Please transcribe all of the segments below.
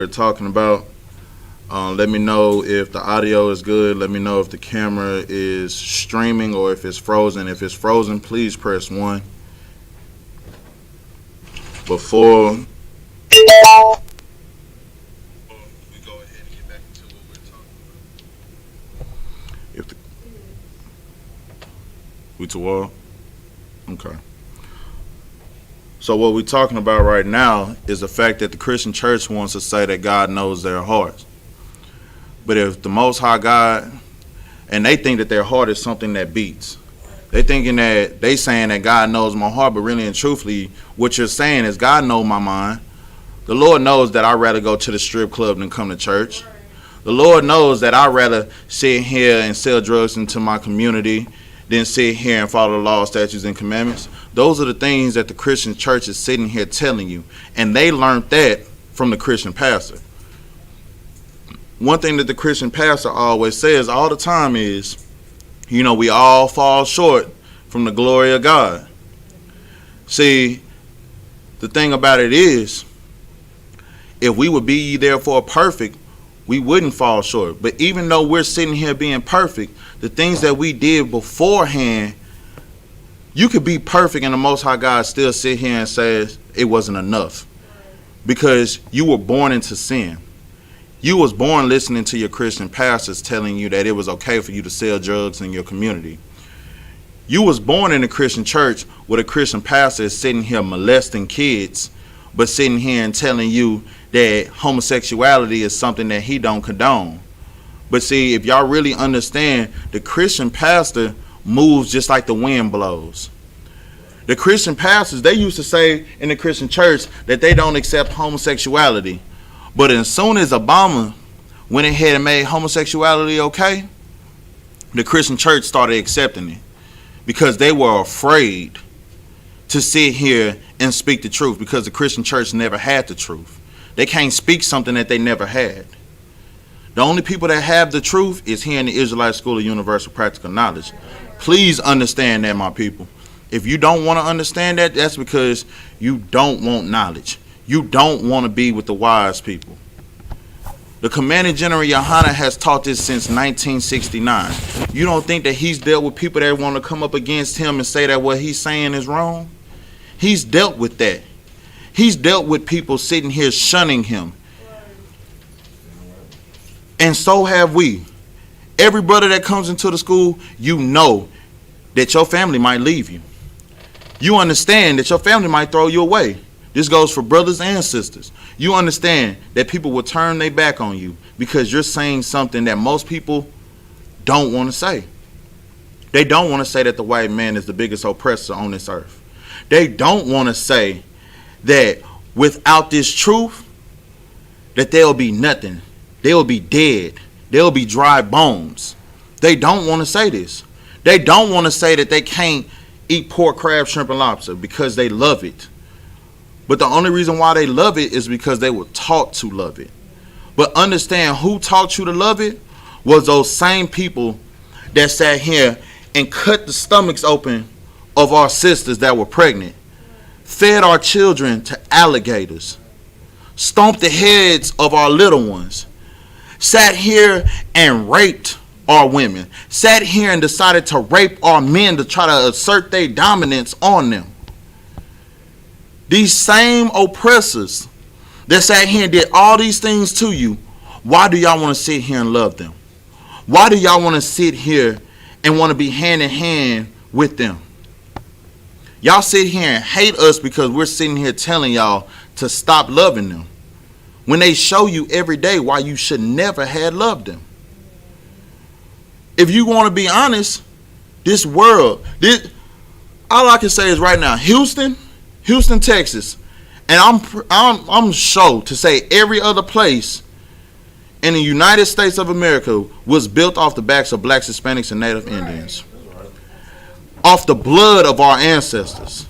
we're talking about. Let me know if the audio is good. Let me know if the camera is streaming or if it's frozen. If it's frozen, please press 1. Before we go ahead and get back into what we're talking about. If the, we to wall? Okay. So what we're talking about right now is the fact that the Christian church wants to say that God knows their hearts. But if the Most High God, and they think that their heart is something that beats. They thinking that they saying that God knows my heart, but really and truthfully, what you're saying is God knows my mind. The Lord knows that I'd rather go to the strip club than come to church. The Lord knows that I'd rather sit here and sell drugs into my community than sit here and follow the law, statutes, and commandments. Those are the things that the Christian church is sitting here telling you. And they learned that from the Christian pastor. One thing that the Christian pastor always says all the time is, we all fall short from the glory of God. See, the thing about it is, if we would be ye therefore perfect, we wouldn't fall short. But even though we're sitting here being perfect, the things that we did beforehand, you could be perfect and the Most High God still sit here and says it wasn't enough. Because you were born into sin. You was born listening to your Christian pastors telling you that it was okay for you to sell drugs in your community. You was born in a Christian church where a Christian pastor is sitting here molesting kids, but sitting here and telling you that homosexuality is something that he don't condone. But see, if y'all really understand, the Christian pastor moves just like the wind blows. The Christian pastors, they used to say in the Christian church that they don't accept homosexuality. But as soon as Obama went ahead and made homosexuality okay, the Christian church started accepting it because they were afraid to sit here and speak the truth because the Christian church never had the truth. They can't speak something that they never had. The only people that have the truth is here in the Israelite School of Universal Practical Knowledge. Please understand that, my people. If you don't want to understand that, that's because you don't want knowledge. You don't want to be with the wise people. The Commanding General Yohana has taught this since 1969. You don't think that he's dealt with people that want to come up against him and say that what he's saying is wrong? He's dealt with that. He's dealt with people sitting here shunning him. And so have we. Every brother that comes into the school, you know that your family might leave you. You understand that your family might throw you away. This goes for brothers and sisters. You understand that people will turn their back on you because you're saying something that most people don't want to say. They don't want to say that the white man is the biggest oppressor on this earth. They don't want to say that without this truth, that there'll be nothing. They'll be dead. They'll be dry bones. They don't want to say this. They don't want to say that they can't eat pork, crab, shrimp, and lobster because they love it. But the only reason why they love it is because they were taught to love it. But understand, who taught you to love it was those same people that sat here and cut the stomachs open of our sisters that were pregnant, fed our children to alligators, stomped the heads of our little ones, sat here and raped our women, sat here and decided to rape our men to try to assert their dominance on them. These same oppressors that sat here and did all these things to you, why do y'all want to sit here and love them? Why do y'all want to sit here and want to be hand in hand with them? Y'all sit here and hate us because we're sitting here telling y'all to stop loving them, when they show you every day why you should never have loved them. If you want to be honest, this world, all I can say is right now, Houston, Texas, and I'm sure to say every other place in the United States of America was built off the backs of blacks, Hispanics, and Native Indians. Off the blood of our ancestors.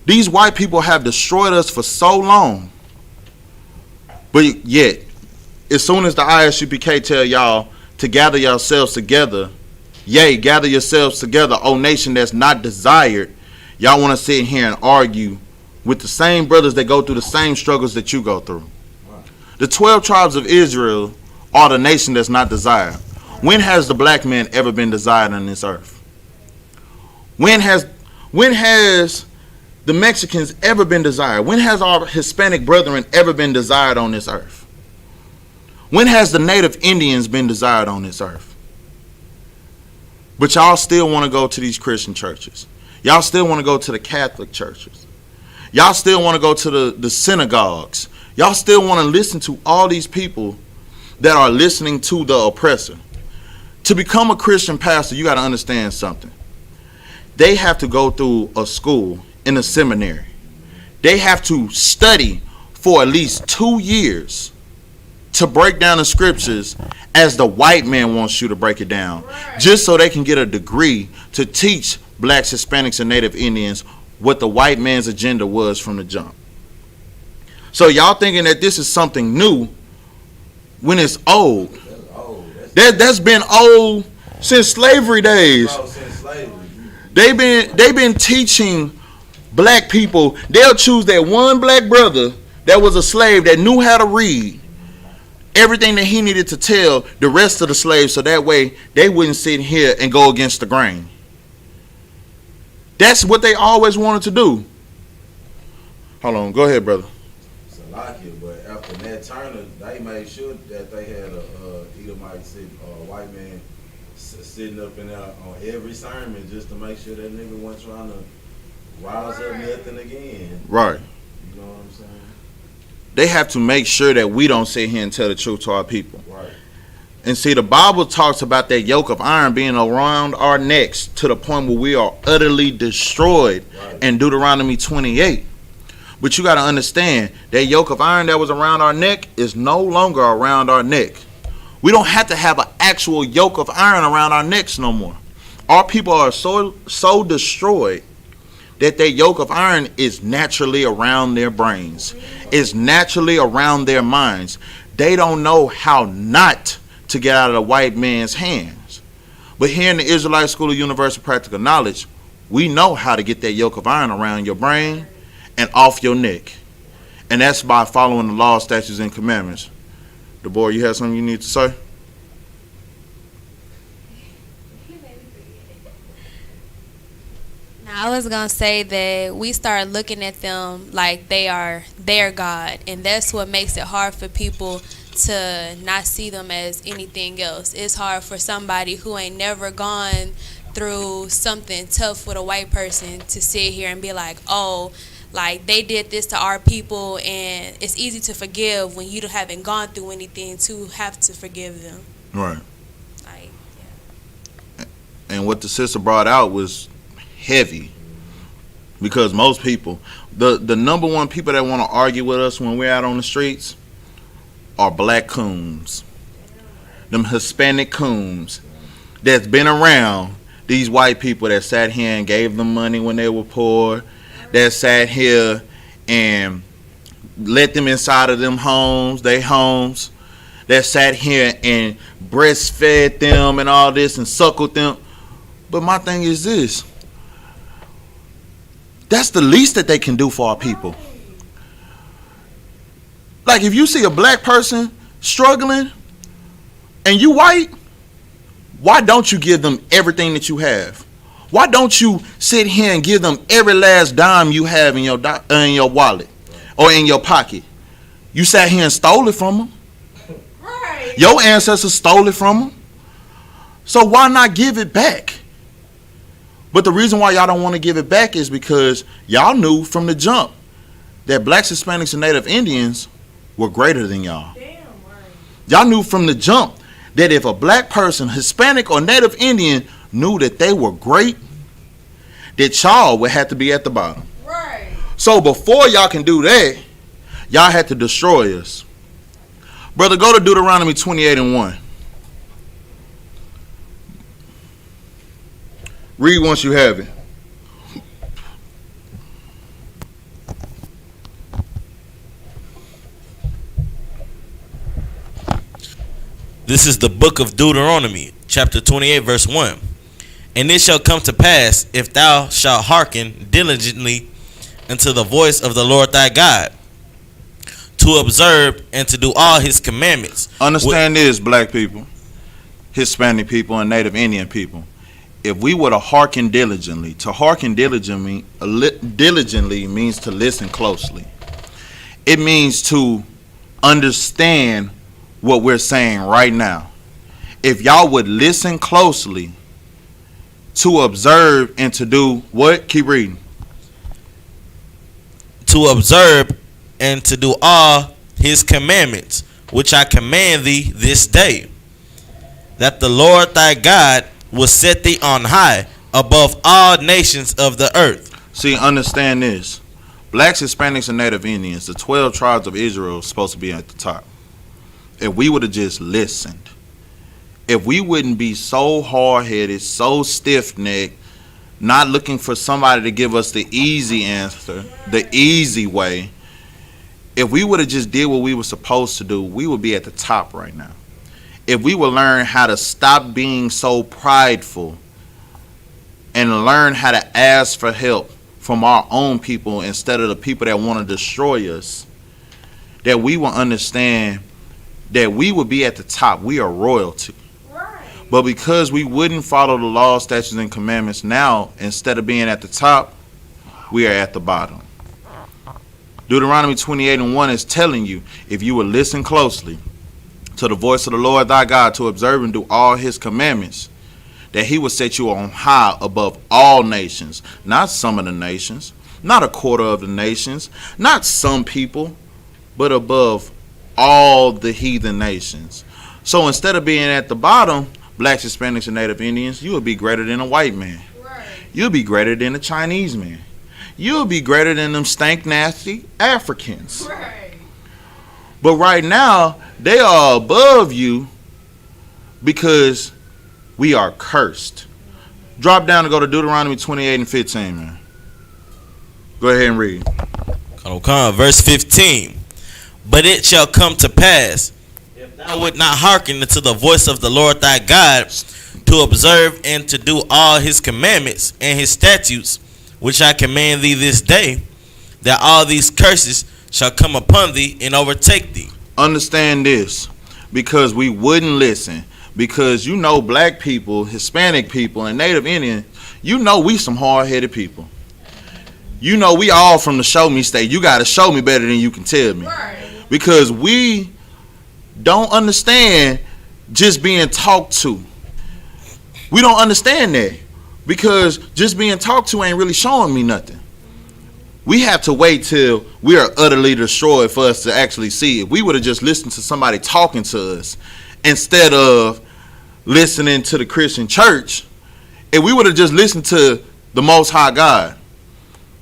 These white people have destroyed us for so long. But yet, as soon as the ISUPK tell y'all to gather yourselves together, yea, gather yourselves together, O nation that's not desired, y'all want to sit here and argue with the same brothers that go through the same struggles that you go through. The 12 tribes of Israel are the nation that's not desired. When has the black man ever been desired on this earth? When has the Mexicans ever been desired? When has our Hispanic brethren ever been desired on this earth? When has the native Indians been desired on this earth? But y'all still want to go to these Christian churches. Y'all still want to go to the Catholic churches. Y'all still want to go to the synagogues. Y'all still want to listen to all these people that are listening to the oppressor. To become a Christian pastor, you got to understand something. They have to go through a school in a seminary. They have to study for at least 2 years to break down the scriptures as the white man wants you to break it down, just so they can get a degree to teach blacks, Hispanics, and Native Indians what the white man's agenda was from the jump. So y'all thinking that this is something new when it's old. That's been old since slavery days. They've been teaching black people. They'll choose that one black brother that was a slave that knew how to read everything that he needed to tell the rest of the slaves, so that way they wouldn't sit here and go against the grain. That's what they always wanted to do. Hold on, go ahead, brother. But after Nat Turner, they made sure that they had a Edomite white man sitting up in there on every sermon just to make sure that nigga wasn't trying to rise up nothing again. Right. You know what I'm saying? They have to make sure that we don't sit here and tell the truth to our people. Right. And see, the Bible talks about that yoke of iron being around our necks to the point where we are utterly destroyed, right, in Deuteronomy 28. But you got to understand, that yoke of iron that was around our neck is no longer around our neck. We don't have to have an actual yoke of iron around our necks no more. Our people are so destroyed that their yoke of iron is naturally around their brains, is naturally around their minds. They don't know how not to get out of the white man's hands. But here in the Israelite School of Universal Practical Knowledge, we know how to get that yoke of iron around your brain and off your neck. And that's by following the law, statutes, and commandments. DeBoer, you have something you need to say? I was going to say that we start looking at them like they are their God, and that's what makes it hard for people to not see them as anything else. It's hard for somebody who ain't never gone through something tough with a white person to sit here and be like, oh, like they did this to our people, and it's easy to forgive when you haven't gone through anything to have to forgive them. Right. Like, yeah. And what the sister brought out was heavy, because most people, the number one people that want to argue with us when we're out on the streets are black coons, them Hispanic coons that's been around these white people that sat here and gave them money when they were poor, that sat here and let them inside of them homes, they homes, that sat here and breastfed them and all this and suckled them. But my thing is this: that's the least that they can do for our people. Like, if you see a black person struggling and you white, why don't you give them everything that you have? Why don't you sit here and give them every last dime you have in your wallet or in your pocket? You sat here and stole it from them. Right. Your ancestors stole it from them. So why not give it back? But the reason why y'all don't want to give it back is because y'all knew from the jump that blacks, Hispanics, and Native Indians were greater than y'all. Damn right. Y'all knew from the jump that if a black person, Hispanic or Native Indian, knew that they were great, that y'all would have to be at the bottom. Right. So before y'all can do that, y'all had to destroy us. Brother, go to Deuteronomy 28:1. Read once you have it. This is the book of Deuteronomy, chapter 28, verse 1. And it shall come to pass, if thou shalt hearken diligently unto the voice of the Lord thy God, to observe and to do all his commandments. Understand this, black people, Hispanic people, and Native Indian people. If we were to hearken diligently, diligently means to listen closely. It means to understand what we're saying right now. If y'all would listen closely, to observe and to do what? Keep reading. To observe and to do all his commandments, which I command thee this day, that the Lord thy God will set thee on high above all nations of the earth. See, understand this. Blacks, Hispanics, and Native Indians, the 12 tribes of Israel, are supposed to be at the top. If we would have just listened, if we wouldn't be so hard-headed, so stiff-necked, not looking for somebody to give us the easy answer, the easy way, if we would have just did what we were supposed to do, we would be at the top right now. If we would learn how to stop being so prideful and learn how to ask for help from our own people instead of the people that want to destroy us, that we will understand that we would be at the top. We are royalty. But because we wouldn't follow the law, statutes, and commandments now, instead of being at the top, we are at the bottom. Deuteronomy 28:1 is telling you, if you would listen closely to the voice of the Lord thy God, to observe and do all his commandments, that he will set you on high above all nations. Not some of the nations, not a quarter of the nations, not some people, but above all the heathen nations. So instead of being at the bottom, blacks, Hispanics, and Native Indians, you will be greater than a white man. Right. You'll be greater than a Chinese man. You'll be greater than them stank, nasty Africans. Right. But right now, they are above you because we are cursed. Drop down and go to Deuteronomy 28:15, man. Go ahead and read. Okay, verse 15. But it shall come to pass, if thou wilt not hearken unto the voice of the Lord thy God, to observe and to do all his commandments and his statutes, which I command thee this day, that all these curses shall come upon thee and overtake thee. Understand this, because we wouldn't listen. Because you know, black people, Hispanic people, and Native Indian, you know we some hard-headed people. You know we all from the show me state. You got to show me better than you can tell me. Right. Because we don't understand just being talked to. We don't understand that. Because just being talked to ain't really showing me nothing. We have to wait till we are utterly destroyed for us to actually see it. We would have just listened to somebody talking to us instead of listening to the Christian church. If we would have just listened to the Most High God,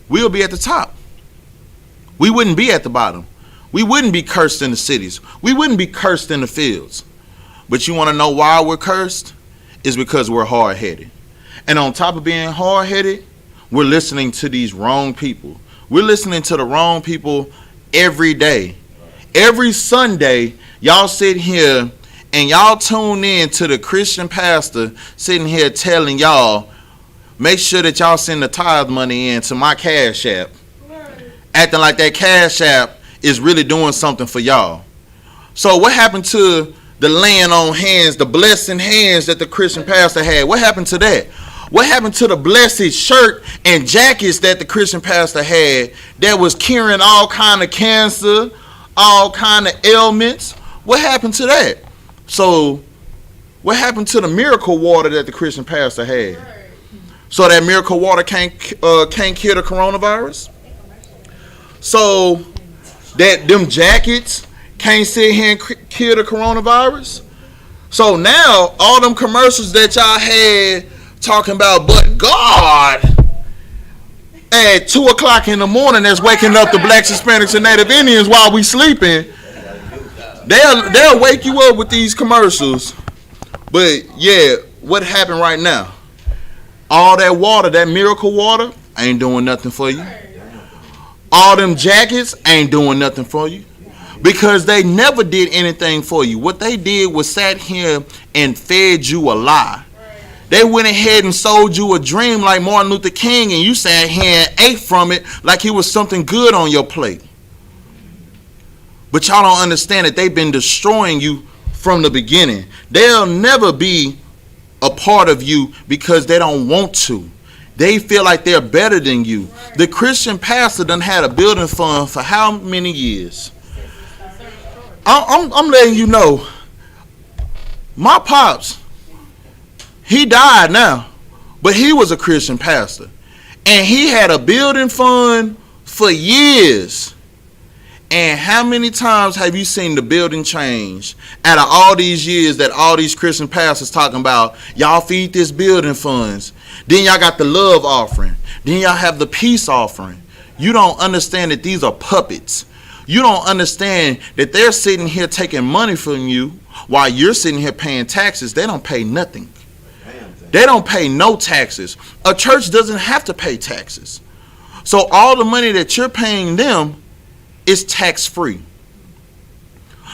we'll be at the top. We wouldn't be at the bottom. We wouldn't be cursed in the cities. We wouldn't be cursed in the fields. But you want to know why we're cursed? It's because we're hard-headed. And on top of being hard-headed, we're listening to these wrong people. We're listening to the wrong people every day. Every Sunday, y'all sit here and y'all tune in to the Christian pastor sitting here telling y'all, make sure that y'all send the tithe money in to my Cash App. Acting like that Cash App is really doing something for y'all. So what happened to the laying on hands, the blessing hands that the Christian pastor had? What happened to that? What happened to the blessed shirt and jackets that the Christian pastor had that was curing all kind of cancer, all kind of ailments? What happened to that? So what happened to the miracle water that the Christian pastor had? So that miracle water can't cure the coronavirus? So that them jackets can't sit here and cure the coronavirus? So now all them commercials that y'all had talking about, but God, at 2 o'clock in the morning, that's waking up the blacks, Hispanics, and Native Indians while we sleeping. They'll wake you up with these commercials. But yeah, what happened right now? All that water, that miracle water, ain't doing nothing for you. All them jackets ain't doing nothing for you. Because they never did anything for you. What they did was sat here and fed you a lie. They went ahead and sold you a dream like Martin Luther King, and you sat here and ate from it like it was something good on your plate. But y'all don't understand that they've been destroying you from the beginning. They'll never be a part of you because they don't want to. They feel like they're better than you. The Christian pastor done had a building fund for how many years? I'm letting you know. My pops, he died now, but he was a Christian pastor. And he had a building fund for years. And how many times have you seen the building change out of all these years that all these Christian pastors talking about, y'all feed this building funds. Then y'all got the love offering. Then y'all have the peace offering. You don't understand that these are puppets. You don't understand that they're sitting here taking money from you while you're sitting here paying taxes. They don't pay nothing. They don't pay no taxes. A church doesn't have to pay taxes. So all the money that you're paying them is tax-free.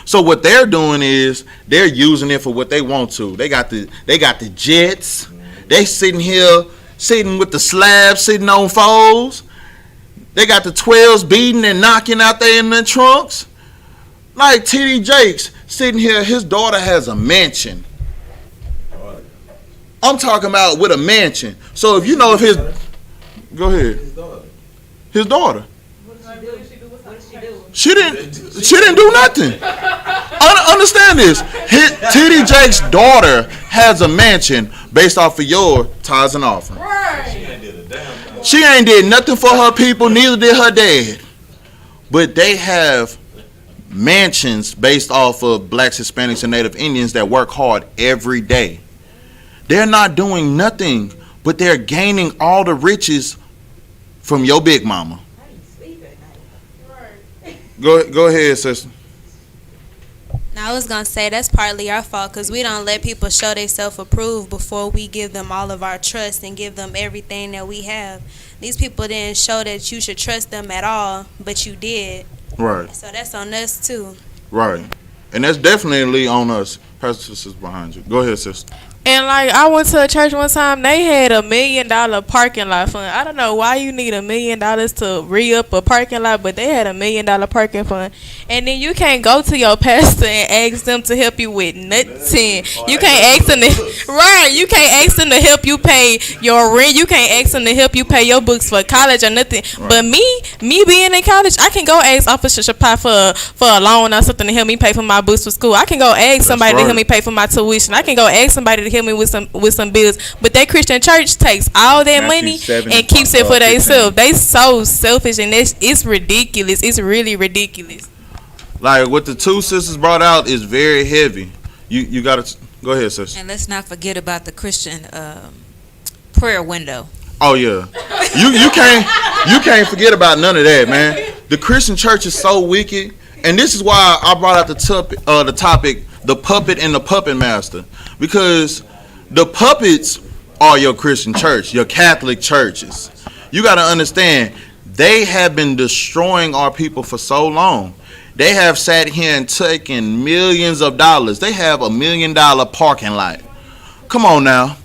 So what they're doing is they're using it for what they want to. They got the jets. They sitting with the slabs sitting on foes. They got the 12s beating and knocking out there in the trunks. Like T.D. Jakes sitting here, his daughter has a mansion. I'm talking about with a mansion. So if you know if his... Go ahead. His daughter. She didn't do nothing. Understand this. T.D. Jakes' daughter has a mansion based off of your tithes and offering. She ain't did nothing for her people, neither did her dad. But they have mansions based off of blacks, Hispanics, and Native Indians that work hard every day. They're not doing nothing, but they're gaining all the riches from your big mama. Go ahead, sister. Now, I was going to say that's partly our fault because we don't let people show they self-approved before we give them all of our trust and give them everything that we have. These people didn't show that you should trust them at all, but you did. Right. So that's on us, too. Right. And that's definitely on us. Pastor Sister's behind you. Go ahead, sister. And like I went to a church one time, they had $1 million parking lot fund. I don't know why you need $1 million to re-up a parking lot, but they had $1 million parking fund. And then you can't go to your pastor and ask them to help you with nothing. You can't ask them to You can't ask them to help you pay your rent. You can't ask them to help you pay your books for college or nothing. Right. But me being in college, I can go ask Officer Shapai for a loan or something to help me pay for my books for school. I can go ask somebody to help me pay for my tuition. I can go ask somebody to help me with some bills, but that Christian church takes all that money and keeps it for themselves. They so selfish, and it's ridiculous. It's really ridiculous. Like what the two sisters brought out is very heavy. You gotta go ahead, sister. And let's not forget about the Christian prayer window. Oh yeah, you can't forget about none of that, man. The Christian church is so wicked, and this is why I brought out the topic, the puppet and the Puppetmaster. Because the puppets are your Christian church, your Catholic churches. You got to understand, they have been destroying our people for so long. They have sat here and taken millions of dollars. They have $1 million parking lot. Come on now.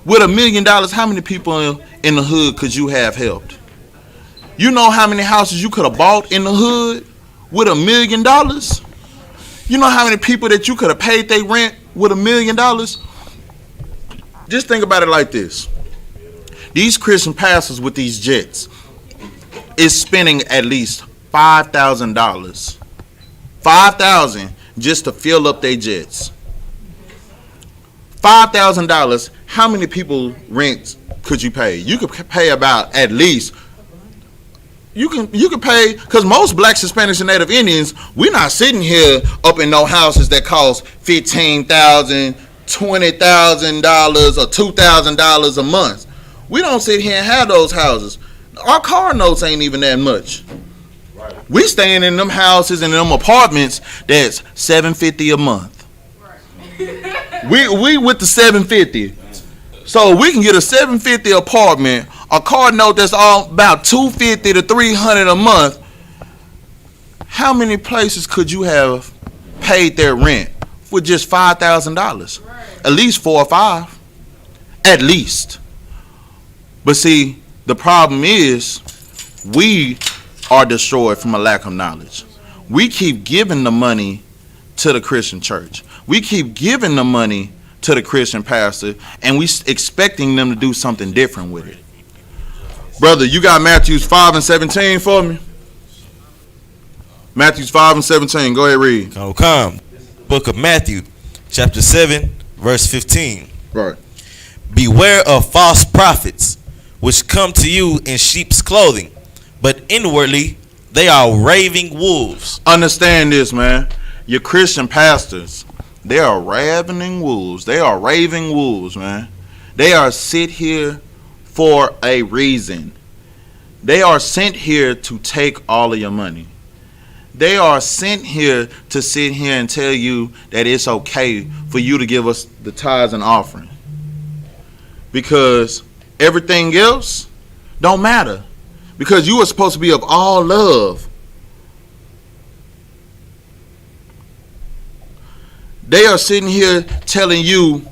With $1 million, how many people in the hood could you have helped? You know how many houses you could have bought in the hood with $1 million? You know how many people that you could have paid their rent with $1 million? Just think about it like this. These Christian pastors with these jets is spending at least $5,000. $5,000 just to fill up their jets. $5,000, how many people rent could you pay? You could pay about at least, you can pay, because most blacks, Hispanics, and Native Indians, we're not sitting here up in no houses that cost $15,000, $20,000, or $2,000 a month. We don't sit here and have those houses. Our car notes ain't even that much. We staying in them houses and them apartments that's $750 a month. We with the $750. So we can get a $750 apartment, a car note that's all about $250 to $300 a month. How many places could you have paid their rent for just $5,000? At least 4 or 5. At least. But see, the problem is we are destroyed from a lack of knowledge. We keep giving the money to the Christian church. We keep giving the money to the Christian pastor, and we expecting them to do something different with it. Brother, you got Matthew 5 and 17 for me? Matthew 5 and 17. Go ahead, read. Come. Book of Matthew, chapter 7, verse 15. Right. Beware of false prophets, which come to you in sheep's clothing, but inwardly they are raving wolves. Understand this, man. Your Christian pastors, they are ravening wolves. They are raving wolves, man. They are sit here for a reason. They are sent here to take all of your money. They are sent here to sit here and tell you that it's okay for you to give us the tithes and offering. Because everything else don't matter. Because you are supposed to be of all love. They are sitting here telling you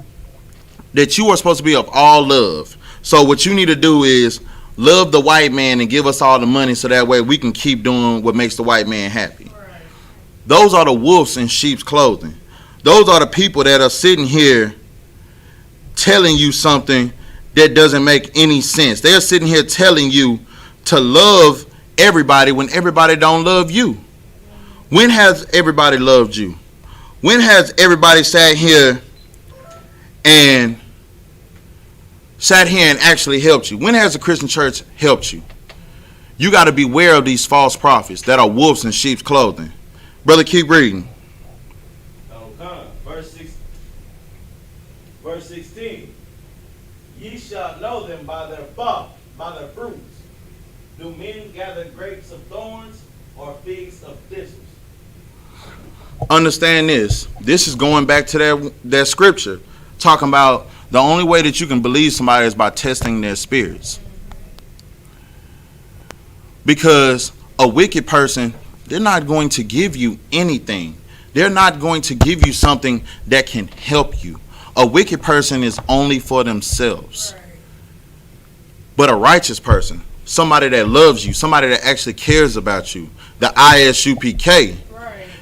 that you are supposed to be of all love. So what you need to do is love the white man and give us all the money so that way we can keep doing what makes the white man happy. Those are the wolves in sheep's clothing. Those are the people that are sitting here telling you something that doesn't make any sense. They are sitting here telling you to love everybody when everybody don't love you. When has everybody loved you? When has everybody sat here and actually helped you? When has the Christian church helped you? You got to beware of these false prophets that are wolves in sheep's clothing. Brother, keep reading. Verse 16. Ye shall know them by their fruits. Do men gather grapes of thorns or figs of thistles? Understand this. This is going back to that scripture talking about the only way that you can believe somebody is by testing their spirits. Because a wicked person, they're not going to give you anything. They're not going to give you something that can help you. A wicked person is only for themselves. But a righteous person, somebody that loves you, somebody that actually cares about you, the Isupk,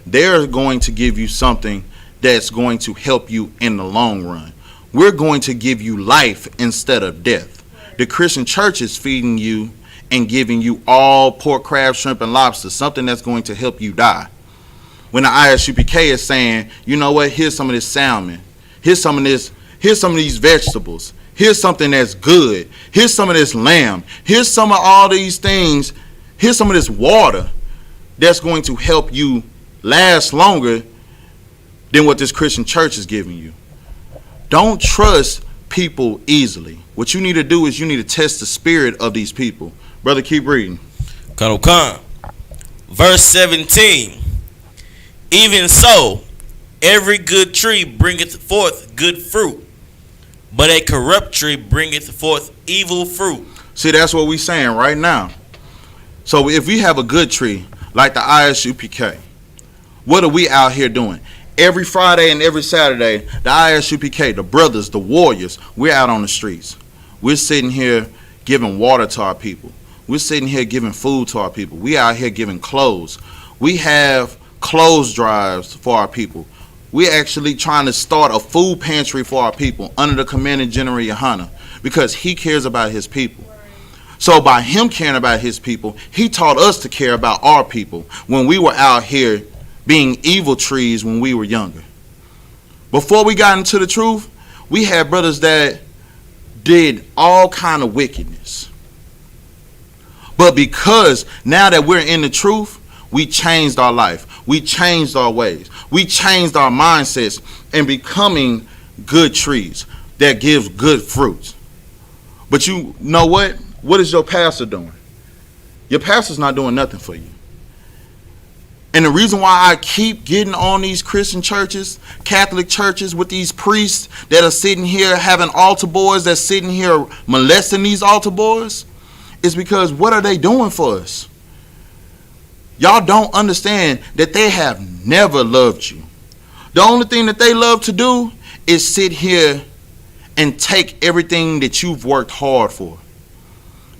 they're going to give you something that's going to help you in the long run. We're going to give you life instead of death. The Christian church is feeding you and giving you all pork, crab, shrimp, and lobster, something that's going to help you die. When the Isupk is saying, you know what, here's some of this salmon. Here's some of these vegetables. Here's something that's good. Here's some of this lamb. Here's some of all these things. Here's some of this water that's going to help you last longer than what this Christian church is giving you. Don't trust people easily. What you need to do is you need to test the spirit of these people. Brother, keep reading. Come. Verse 17. Even so, every good tree bringeth forth good fruit, but a corrupt tree bringeth forth evil fruit. See, that's what we're saying right now. So if we have a good tree, like the Isupk, what are we out here doing? Every Friday and every Saturday, the Isupk, the brothers, the warriors, we're out on the streets. We're sitting here giving water to our people. We're sitting here giving food to our people. We out here giving clothes. We have clothes drives for our people. We're actually trying to start a food pantry for our people under the commanding General Yohana because he cares about his people. So by him caring about his people, he taught us to care about our people when we were out here being evil trees when we were younger. Before we got into the truth, we had brothers that did all kind of wickedness. But because now that we're in the truth, we changed our life. We changed our ways. We changed our mindsets and becoming good trees that gives good fruits. But you know what? What is your pastor doing? Your pastor's not doing nothing for you. And the reason why I keep getting on these Christian churches, Catholic churches with these priests that are sitting here having altar boys that's sitting here molesting these altar boys is because what are they doing for us? Y'all don't understand that they have never loved you. The only thing that they love to do is sit here and take everything that you've worked hard for.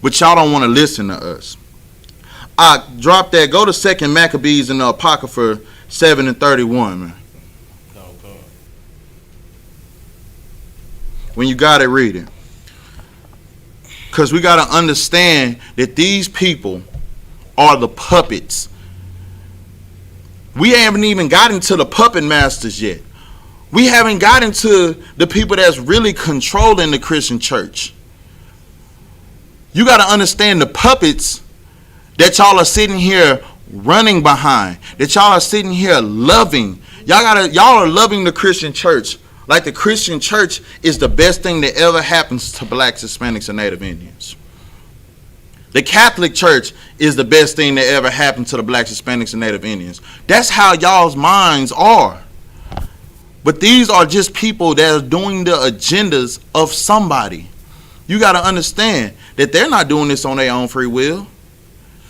But y'all don't want to listen to us. I drop that. Go to 2 Maccabees in the Apocrypha 7 and 31, man. When you got it, read it. Because we got to understand that these people are the puppets. We haven't even gotten to the puppet masters yet. We haven't gotten to the people that's really controlling the Christian church. You got to understand the puppets that y'all are sitting here running behind, that y'all are sitting here loving. Y'all are loving the Christian church like the Christian church is the best thing that ever happens to blacks, Hispanics, and Native Indians. The Catholic Church is the best thing that ever happened to the blacks, Hispanics, and Native Indians. That's how y'all's minds are. But these are just people that are doing the agendas of somebody. You got to understand that they're not doing this on their own free will.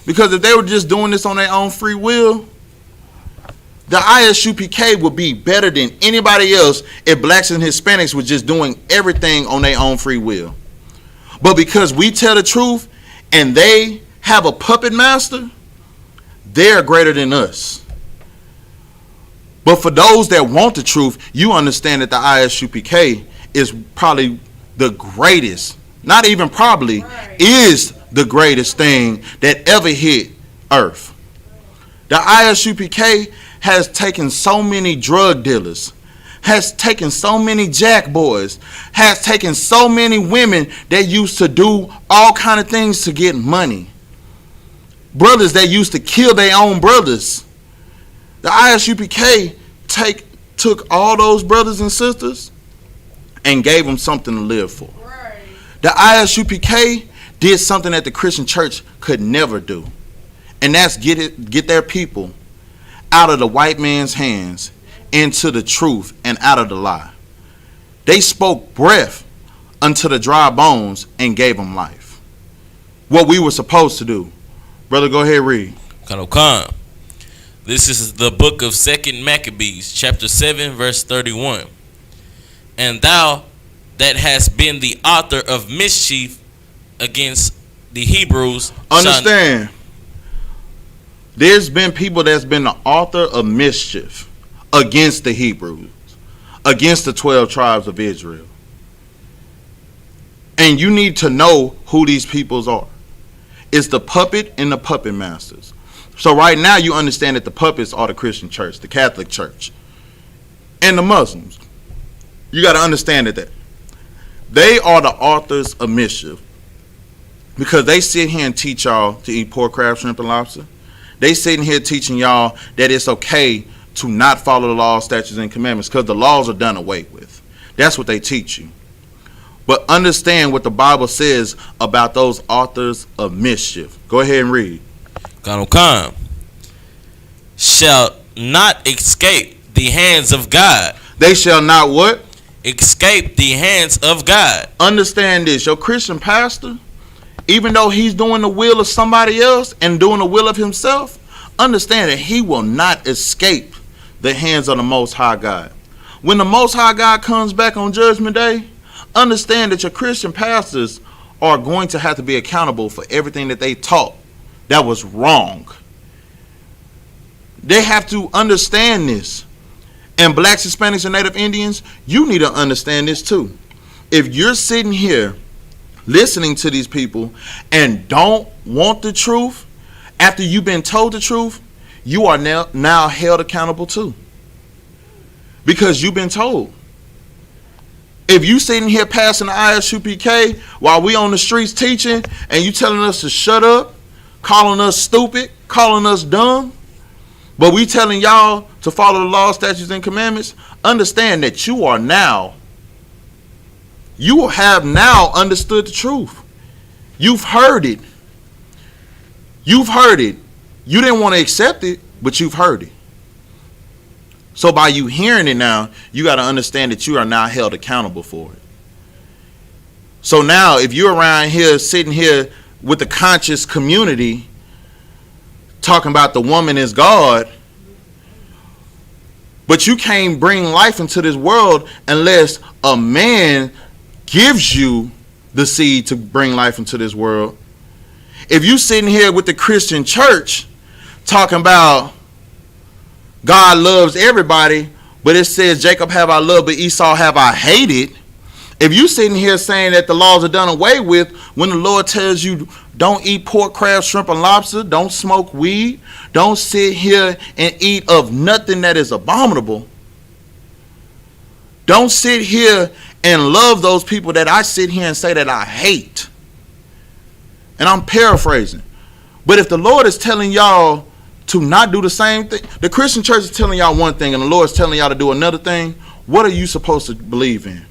Because if they were just doing this on their own free will, the Isupk would be better than anybody else if blacks and Hispanics were just doing everything on their own free will. But because we tell the truth and they have a puppet master, they're greater than us. But for those that want the truth, you understand that the Isupk is probably the greatest, not even probably, is the greatest thing that ever hit Earth. The Isupk has taken so many drug dealers, has taken so many jack boys, has taken so many women that used to do all kind of things to get money. Brothers that used to kill their own brothers. The Isupk took all those brothers and sisters and gave them something to live for. Right. The Isupk did something that the Christian church could never do, and that's get their people out of the white man's hands into the truth and out of the lie. They spoke breath unto the dry bones and gave them life. What we were supposed to do. Brother, go ahead, read. Khan. This is the book of 2 Maccabees, chapter 7, verse 31. And thou that hast been the author of mischief against the Hebrews. Understand. There's been people that's been the author of mischief against the Hebrews, against the 12 tribes of Israel. And you need to know who these peoples are. It's the puppet and the puppet masters. So right now you understand that the puppets are the Christian church, the Catholic church, and the Muslims. You got to understand that they are the authors of mischief because they sit here and teach y'all to eat pork, crab, shrimp, and lobster. They sitting here teaching y'all that it's okay to not follow the laws, statutes, and commandments because the laws are done away with. That's what they teach you. But understand what the Bible says about those authors of mischief. Go ahead and read. Khan. Shall not escape the hands of God. They shall not what? Escape the hands of God. Understand this. Your Christian pastor, even though he's doing the will of somebody else and doing the will of himself, understand that he will not escape the hands of the Most High God. When the Most High God comes back on Judgment Day, understand that your Christian pastors are going to have to be accountable for everything that they taught that was wrong. They have to understand this. And blacks, Hispanics, and Native Indians, you need to understand this too. If you're sitting here listening to these people and don't want the truth after you've been told the truth, you are now held accountable too, because you've been told. If you sitting here passing the Isupk while we on the streets teaching and you telling us to shut up, calling us stupid, calling us dumb, but we telling y'all to follow the law, statutes, and commandments, understand that you have now understood the truth. You've heard it. You've heard it. You didn't want to accept it, but you've heard it. So by you hearing it now, you got to understand that you are now held accountable for it. So now if you're around here, sitting here with the conscious community, talking about the woman is God, but you can't bring life into this world unless a man gives you the seed to bring life into this world. If you sitting here with the Christian church talking about God loves everybody, but it says Jacob have I loved, but Esau have I hated. If you sitting here saying that the laws are done away with when the Lord tells you don't eat pork, crab, shrimp, and lobster, don't smoke weed, don't sit here and eat of nothing that is abominable, don't sit here and love those people that I sit here and say that I hate. And I'm paraphrasing. But if the Lord is telling y'all to not do the same thing, the Christian church is telling y'all one thing and the Lord is telling y'all to do another thing, what are you supposed to believe in?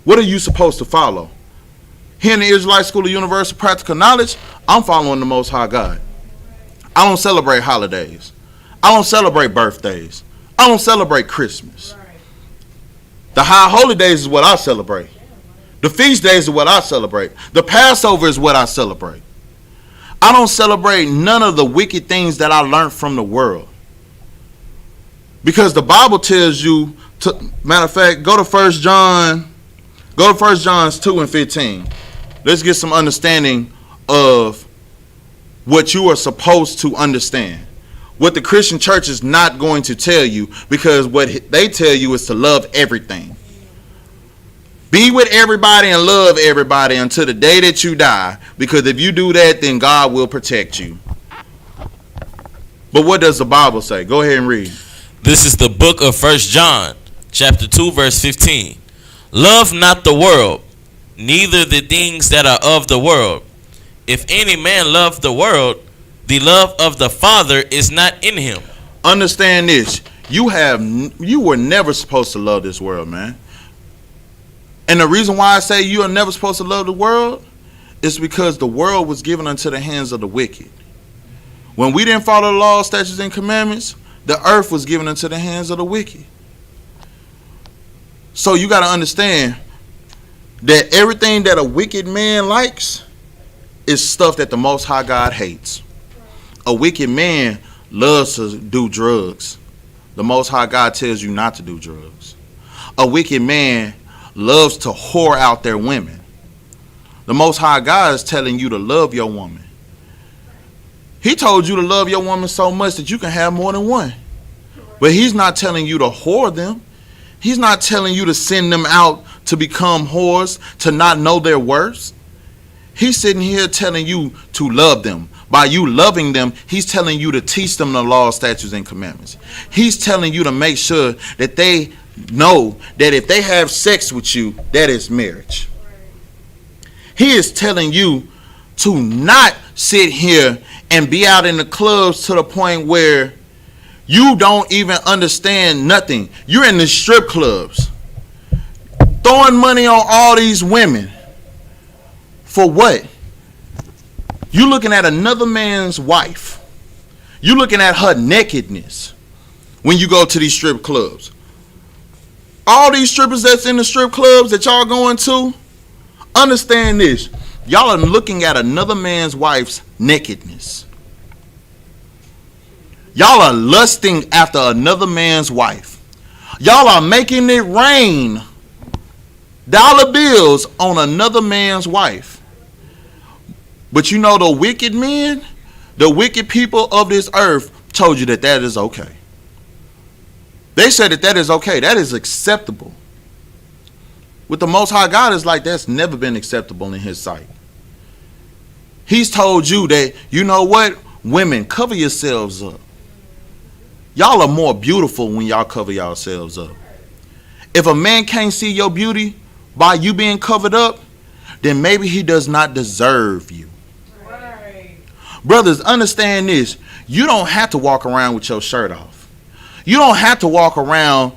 What are you supposed to follow? Here in the Israelite School of Universal Practical Knowledge, I'm following the Most High God. I don't celebrate holidays. I don't celebrate birthdays. I don't celebrate Christmas. The high holy days is what I celebrate. The feast days is what I celebrate. The Passover is what I celebrate. I don't celebrate none of the wicked things that I learned from the world. Because the Bible tells you, matter of fact, go to 1 John 2:15. Let's get some understanding of what you are supposed to understand. What the Christian church is not going to tell you, because what they tell you is to love everything. Be with everybody and love everybody until the day that you die, because if you do that, then God will protect you. But what does the Bible say? Go ahead and read. This is the book of 1 John, chapter 2, verse 15. Love not the world, neither the things that are of the world. If any man love the world, the love of the Father is not in him. Understand this. You were never supposed to love this world, man. And the reason why I say you are never supposed to love the world is because the world was given unto the hands of the wicked. When we didn't follow the law, statutes, and commandments, the earth was given into the hands of the wicked. So you got to understand that everything that a wicked man likes is stuff that the Most High God hates. A wicked man loves to do drugs. The Most High God tells you not to do drugs. A wicked man loves to whore out their women. The Most High God is telling you to love your woman. He told you to love your woman so much that you can have more than one. But he's not telling you to whore them. He's not telling you to send them out to become whores, to not know their worth. He's sitting here telling you to love them. By you loving them, he's telling you to teach them the law, statutes, and commandments. He's telling you to make sure that they know that if they have sex with you, that is marriage. He is telling you to not sit here and be out in the clubs to the point where you don't even understand nothing. You're in the strip clubs throwing money on all these women. For what? You looking at another man's wife. You looking at her nakedness when you go to these strip clubs. All these strippers that's in the strip clubs that y'all going to, understand this. Y'all are looking at another man's wife's nakedness. Y'all are lusting after another man's wife. Y'all are making it rain dollar bills on another man's wife. But you know the wicked men, the wicked people of this earth told you that that is okay. They said that that is okay. That is acceptable. With the Most High God, it's like that's never been acceptable in his sight. He's told you that, you know what? Women, cover yourselves up. Y'all are more beautiful when y'all cover yourselves up. If a man can't see your beauty by you being covered up, then maybe he does not deserve you. Right. Brothers, understand this. You don't have to walk around with your shirt off. You don't have to walk around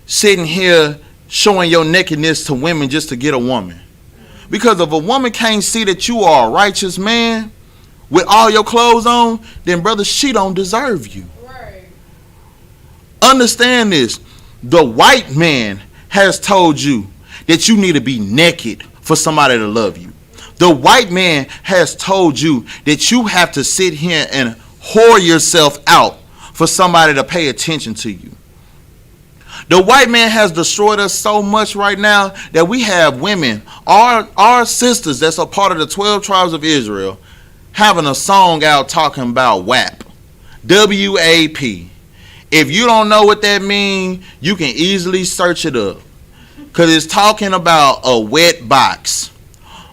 sitting here showing your nakedness to women just to get a woman. Because if a woman can't see that you are a righteous man with all your clothes on, then brother, she don't deserve you. Right. Understand this. The white man has told you that you need to be naked for somebody to love you. The white man has told you that you have to sit here and whore yourself out for somebody to pay attention to you. The white man has destroyed us so much right now that we have women, our sisters that's a part of the 12 tribes of Israel, having a song out talking about WAP. W-A-P. If you don't know what that means, you can easily search it up. Because it's talking about a wet box.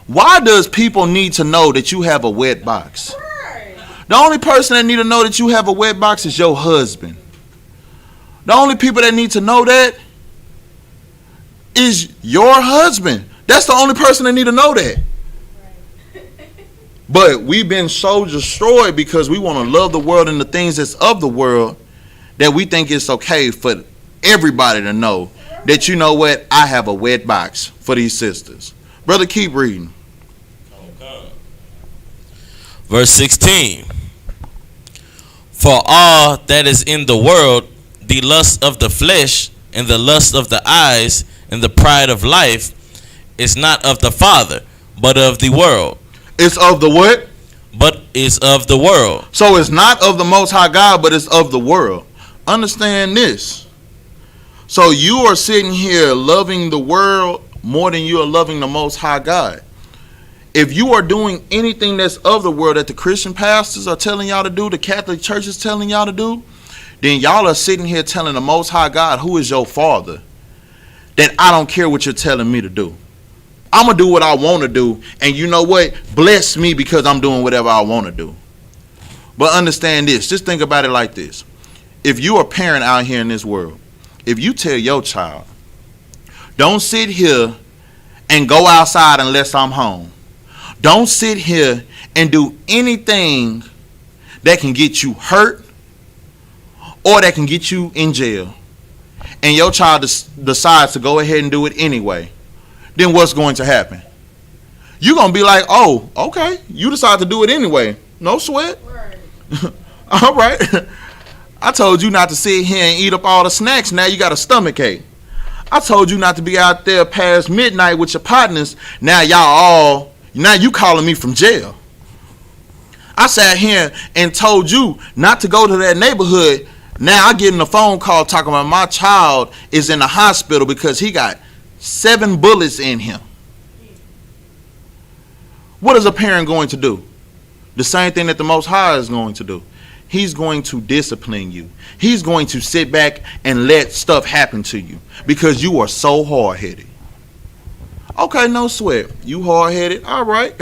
Why does people need to know that you have a wet box? The only person that need to know that you have a wet box is your husband. The only people that need to know that is your husband. That's the only person that need to know that. But we've been so destroyed because we want to love the world and the things that's of the world that we think it's okay for everybody to know that, you know what, I have a wet box for these sisters. Brother, keep reading. Verse 16. For all that is in the world, the lust of the flesh, and the lust of the eyes, and the pride of life, is not of the Father, but of the world. It's of the what? But is of the world. So it's not of the Most High God, but it's of the world. Understand this. So you are sitting here loving the world more than you are loving the Most High God. If you are doing anything that's of the world that the Christian pastors are telling y'all to do, the Catholic Church is telling y'all to do, then y'all are sitting here telling the Most High God, who is your Father, that I don't care what you're telling me to do. I'm going to do what I want to do, and you know what? Bless me because I'm doing whatever I want to do. But understand this. Just think about it like this. If you're a parent out here in this world, if you tell your child, don't sit here and go outside unless I'm home. Don't sit here and do anything that can get you hurt or that can get you in jail, and your child decides to go ahead and do it anyway, then what's going to happen? You're going to be like, oh, okay, you decide to do it anyway. No sweat. Right. All right. I told you not to sit here and eat up all the snacks. Now you got a stomach ache. I told you not to be out there past midnight with your partners. Now you calling me from jail. I sat here and told you not to go to that neighborhood. Now I'm getting a phone call talking about my child is in the hospital because he got 7 bullets in him. What is a parent going to do? The same thing that the Most High is going to do. He's going to discipline you. He's going to sit back and let stuff happen to you because you are so hard-headed. Okay, no sweat. You hard-headed? All right.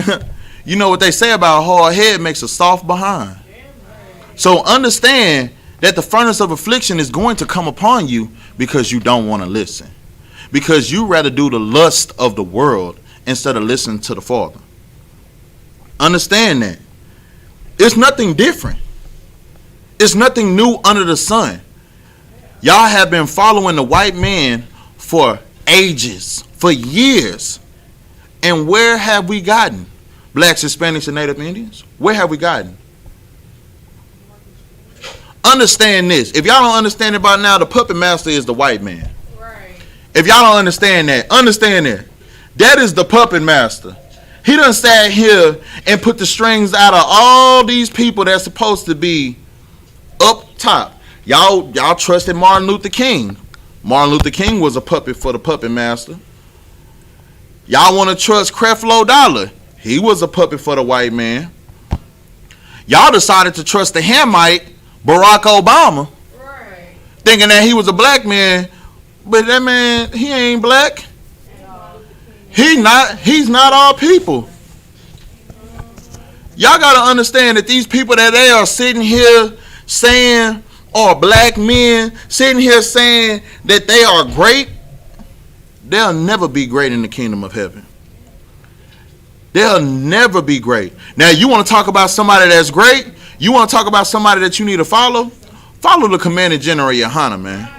You know what they say about a hard head makes a soft behind. So understand that the furnace of affliction is going to come upon you because you don't want to listen. Because you rather do the lust of the world instead of listening to the Father. Understand that. It's nothing different. It's nothing new under the sun. Y'all have been following the white man for ages, for years. And where have we gotten? Blacks, Hispanics, and Native Indians? Where have we gotten? Understand this. If y'all don't understand it by now, the Puppetmaster is the white man. Right. If y'all don't understand that, understand that. That is the Puppetmaster. He done sat here and put the strings out of all these people that's supposed to be up top. Y'all trusted Martin Luther King. Martin Luther King was a puppet for the Puppetmaster. Y'all want to trust Creflo Dollar. He was a puppet for the white man. Y'all decided to trust the Hamite, Barack Obama, right, thinking that he was a black man, but that man, he ain't black. He's not our people. Y'all got to understand that these people that they are sitting here saying are black men, sitting here saying that they are great, they'll never be great in the kingdom of heaven. They'll never be great. Now, you want to talk about somebody that's great? You want to talk about somebody that you need to follow? Follow the Commander General Yohana, man.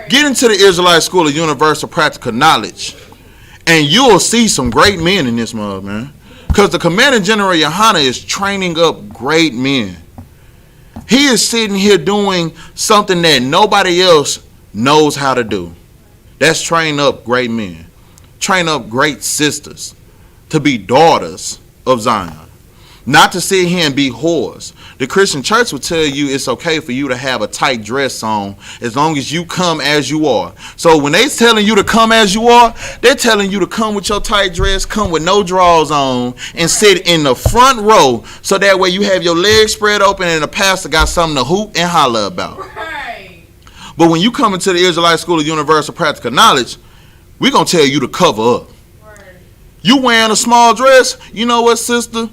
Get into the Israelite School of Universal Practical Knowledge, and you'll see some great men in this mug, man. Because the Commander General Yohana is training up great men. He is sitting here doing something that nobody else knows how to do. That's train up great men. Train up great sisters to be daughters of Zion. Not to sit here and be whores. The Christian church will tell you it's okay for you to have a tight dress on as long as you come as you are. So when they telling you to come as you are, they're telling you to come with your tight dress, come with no drawers on, and sit in the front row so that way you have your legs spread open and the pastor got something to hoop and holler about. Right. But when you come into the Israelite School of Universal Practical Knowledge, we're going to tell you to cover up. Right. You wearing a small dress, you know what, sister?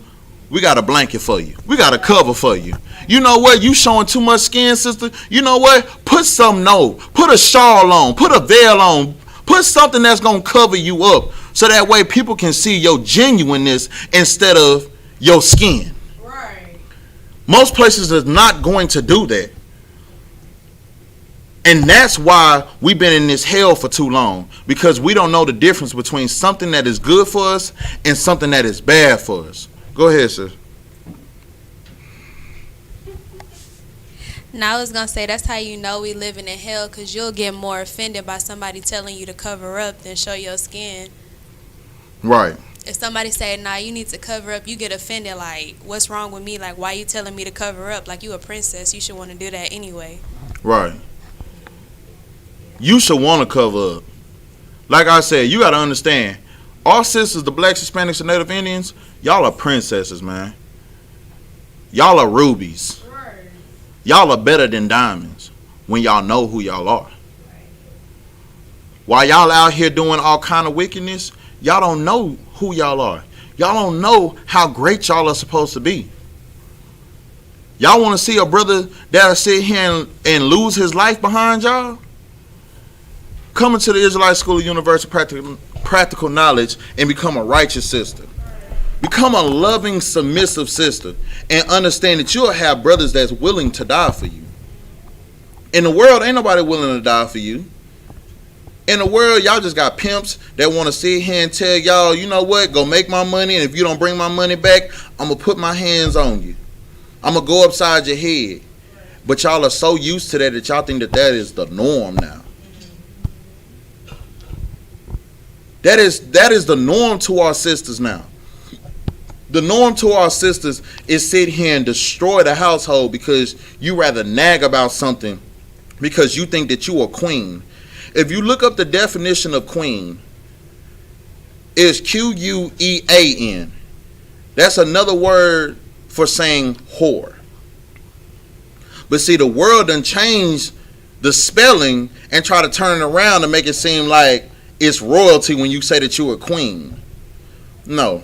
We got a blanket for you. We got a cover for you. You know what? You showing too much skin, sister. You know what? Put something on. Put a shawl on. Put a veil on. Put something that's going to cover you up so that way people can see your genuineness instead of your skin. Right. Most places is not going to do that. And that's why we've been in this hell for too long, because we don't know the difference between something that is good for us and something that is bad for us. Go ahead, sis. Now I was going to say that's how you know we living in hell, because you'll get more offended by somebody telling you to cover up than show your skin. Right. If somebody say, nah, you need to cover up, you get offended like, what's wrong with me? Like, why you telling me to cover up? Like, you a princess. You should want to do that anyway. Right. You should want to cover up. Like I said, you got to understand, our sisters, the blacks, Hispanics, and Native Indians, y'all are princesses, man. Y'all are rubies. Y'all are better than diamonds when y'all know who y'all are. While y'all out here doing all kind of wickedness, y'all don't know who y'all are. Y'all don't know how great y'all are supposed to be. Y'all want to see a brother that'll sit here and lose his life behind y'all? Coming to the Israelite School of Universal Practical Knowledge and become a righteous sister. Become a loving, submissive sister, and understand that you'll have brothers that's willing to die for you. In the world, ain't nobody willing to die for you. In the world, y'all just got pimps that want to sit here and tell y'all, you know what, go make my money, and if you don't bring my money back, I'm going to put my hands on you. I'm going to go upside your head. But y'all are so used to that y'all think that is the norm now. That is the norm to our sisters now. The norm to our sisters is sit here and destroy the household because you rather nag about something because you think that you are queen. If you look up the definition of queen, it's Quean. That's another word for saying whore. But see, the world done changed the spelling and try to turn it around to make it seem like it's royalty when you say that you're a queen. No.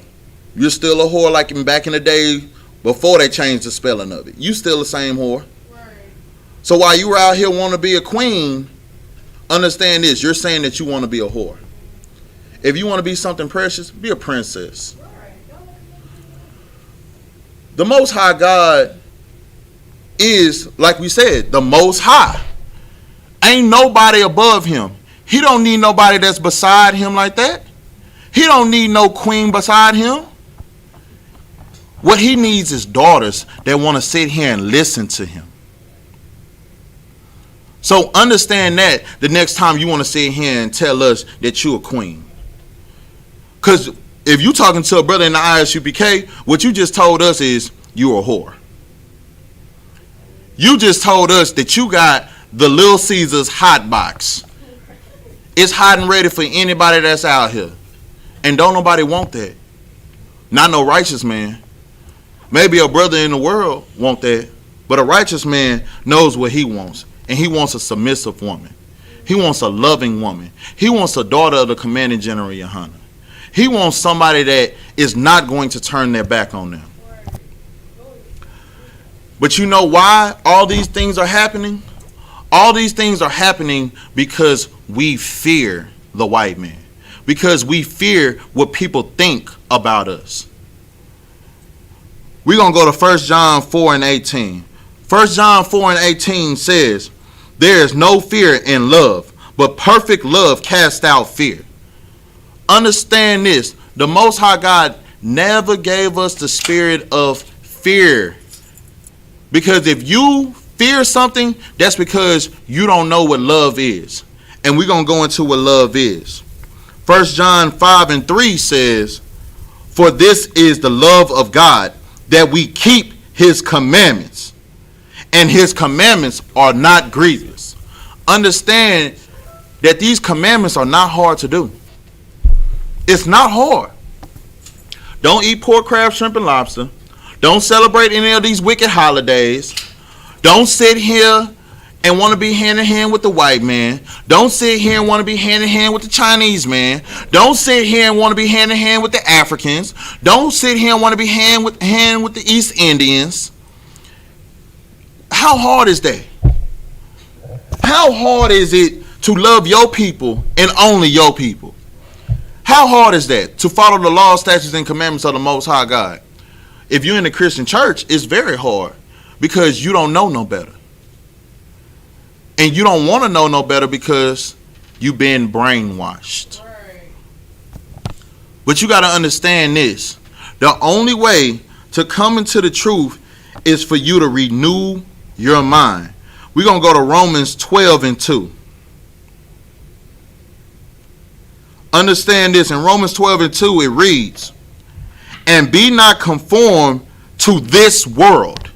You're still a whore like back in the day before they changed the spelling of it. You still the same whore. Right. So while you out here want to be a queen, understand this. You're saying that you want to be a whore. If you want to be something precious, be a princess. The Most High God is, like we said, the Most High. Ain't nobody above him. He don't need nobody that's beside him like that. He don't need no queen beside him. What he needs is daughters that want to sit here and listen to him. So understand that the next time you want to sit here and tell us that you're a queen. Because if you talking to a brother in the ISUPK, what you just told us is you're a whore. You just told us that you got the Little Caesars hot box. It's hot and ready for anybody that's out here. And don't nobody want that. Not no righteous man. Maybe a brother in the world want that. But a righteous man knows what he wants. And he wants a submissive woman. He wants a loving woman. He wants a daughter of the commanding general Yohana. He wants somebody that is not going to turn their back on them. But you know why all these things are happening? All these things are happening because we fear the white man. Because we fear what people think about us. We're going to go to 1 John 4 and 18. 1 John 4 and 18 says, there is no fear in love, but perfect love casts out fear. Understand this. The Most High God never gave us the spirit of fear. Because if you fear something, that's because you don't know what love is. And we're going to go into what love is. 1 John 5 and 3 says, for this is the love of God, that we keep his commandments. And his commandments are not grievous. Understand that these commandments are not hard to do. It's not hard. Don't eat pork, crab, shrimp, and lobster. Don't celebrate any of these wicked holidays. Don't sit here and want to be hand in hand with the white man. Don't sit here and want to be hand in hand with the Chinese man. Don't sit here and want to be hand in hand with the Africans. Don't sit here and want to be hand with the East Indians. How hard is that? How hard is it to love your people and only your people? How hard is that to follow the law, statutes, and commandments of the Most High God? If you're in the Christian church, it's very hard because you don't know no better. And you don't want to know no better because you've been brainwashed. But you got to understand this. The only way to come into the truth is for you to renew your mind. We're going to go to Romans 12:2. Understand this. In Romans 12:2 it reads, and be not conformed to this world.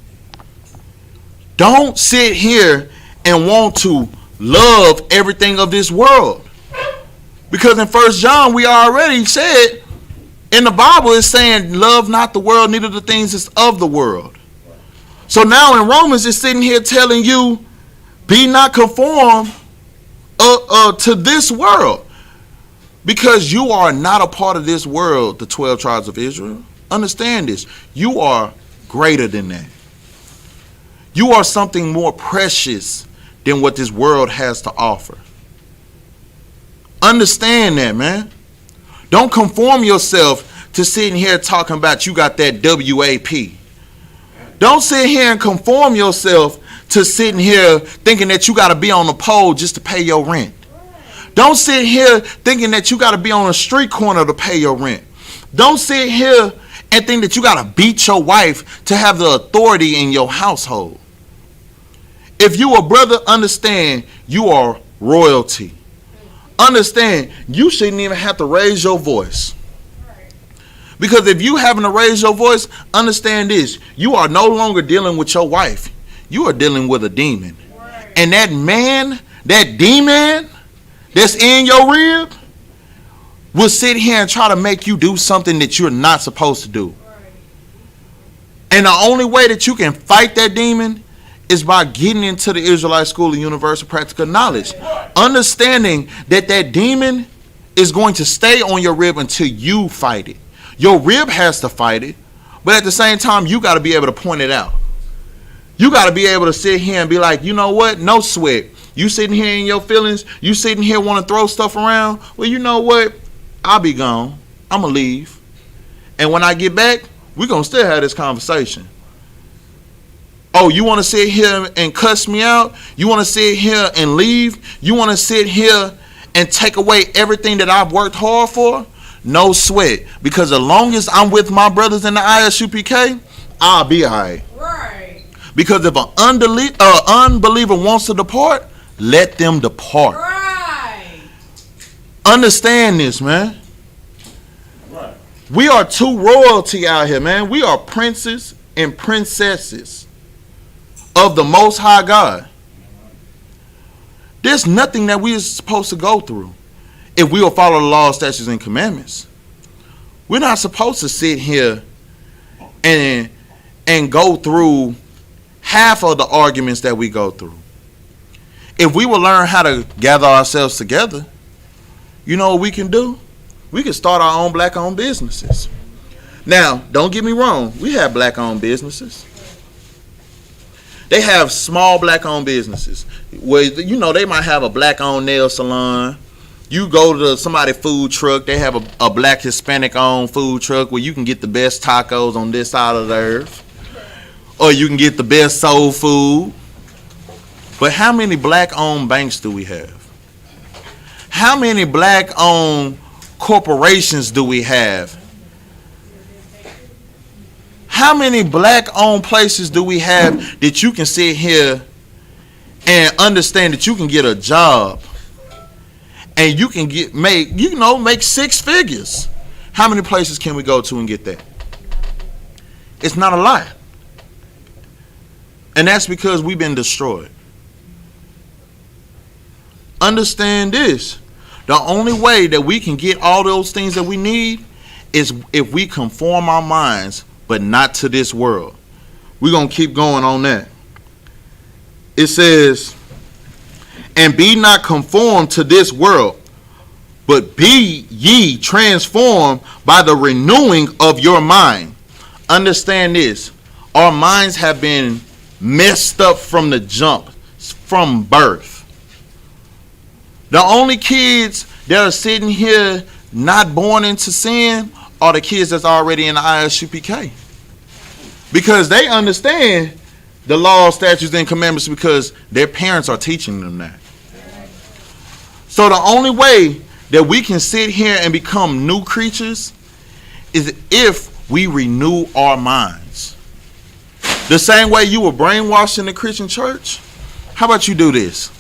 Don't sit here and want to love everything of this world. Because in 1 John we already said, in the Bible it's saying, love not the world, neither the things that's of the world. So now in Romans it's sitting here telling you, be not conformed to this world. Because you are not a part of this world, the 12 tribes of Israel. Understand this. You are greater than that. You are something more precious than what this world has to offer. Understand that, man. Don't conform yourself to sitting here talking about you got that WAP. Don't sit here and conform yourself to sitting here thinking that you got to be on the pole just to pay your rent. Don't sit here thinking that you got to be on a street corner to pay your rent. Don't sit here and think that you got to beat your wife to have the authority in your household. If you a brother, understand you are royalty. Understand you shouldn't even have to raise your voice. Because if you having to raise your voice, understand this. You are no longer dealing with your wife. You are dealing with a demon. And that man, that demon that's in your rib will sit here and try to make you do something that you're not supposed to do. And the only way that you can fight that demon is by getting into the Israelite School of Universal Practical Knowledge. Understanding that that demon is going to stay on your rib until you fight it. Your rib has to fight it, but at the same time, you got to be able to point it out. You got to be able to sit here and be like, you know what? No sweat. You sitting here in your feelings. You sitting here want to throw stuff around. Well, you know what? I'll be gone. I'm going to leave. And when I get back, we're going to still have this conversation. Oh, you want to sit here and cuss me out? You want to sit here and leave? You want to sit here and take away everything that I've worked hard for? No sweat. Because as long as I'm with my brothers in the Isupk, I'll be all right. Right. Because if an unbeliever wants to depart, let them depart. Right. Understand this, man. Right. We are true royalty out here, man. We are princes and princesses of the Most High God. There's nothing that we are supposed to go through if we will follow the law, statutes, and commandments. We're not supposed to sit here and go through half of the arguments that we go through. If we will learn how to gather ourselves together, you know what we can do? We can start our own black-owned businesses. Now, don't get me wrong. We have black-owned businesses. They have small black-owned businesses where, you know, they might have a black-owned nail salon. You go to somebody's food truck, they have a black Hispanic-owned food truck where you can get the best tacos on this side of the earth. Or you can get the best soul food. But how many black-owned banks do we have? How many black-owned corporations do we have? How many black-owned places do we have that you can sit here and understand that you can get a job and you can make 6 figures? How many places can we go to and get that? It's not a lie. And that's because we've been destroyed. Understand this. The only way that we can get all those things that we need is if we conform our minds, but not to this world. We're going to keep going on that. It says, and be not conformed to this world, but be ye transformed by the renewing of your mind. Understand this. Our minds have been messed up from the jump, from birth. The only kids that are sitting here not born into sin are the kids that's already in the Isupk. Because they understand the law, statutes, and commandments because their parents are teaching them that. So the only way that we can sit here and become new creatures is if we renew our minds. The same way you were brainwashed in the Christian church, how about you do this?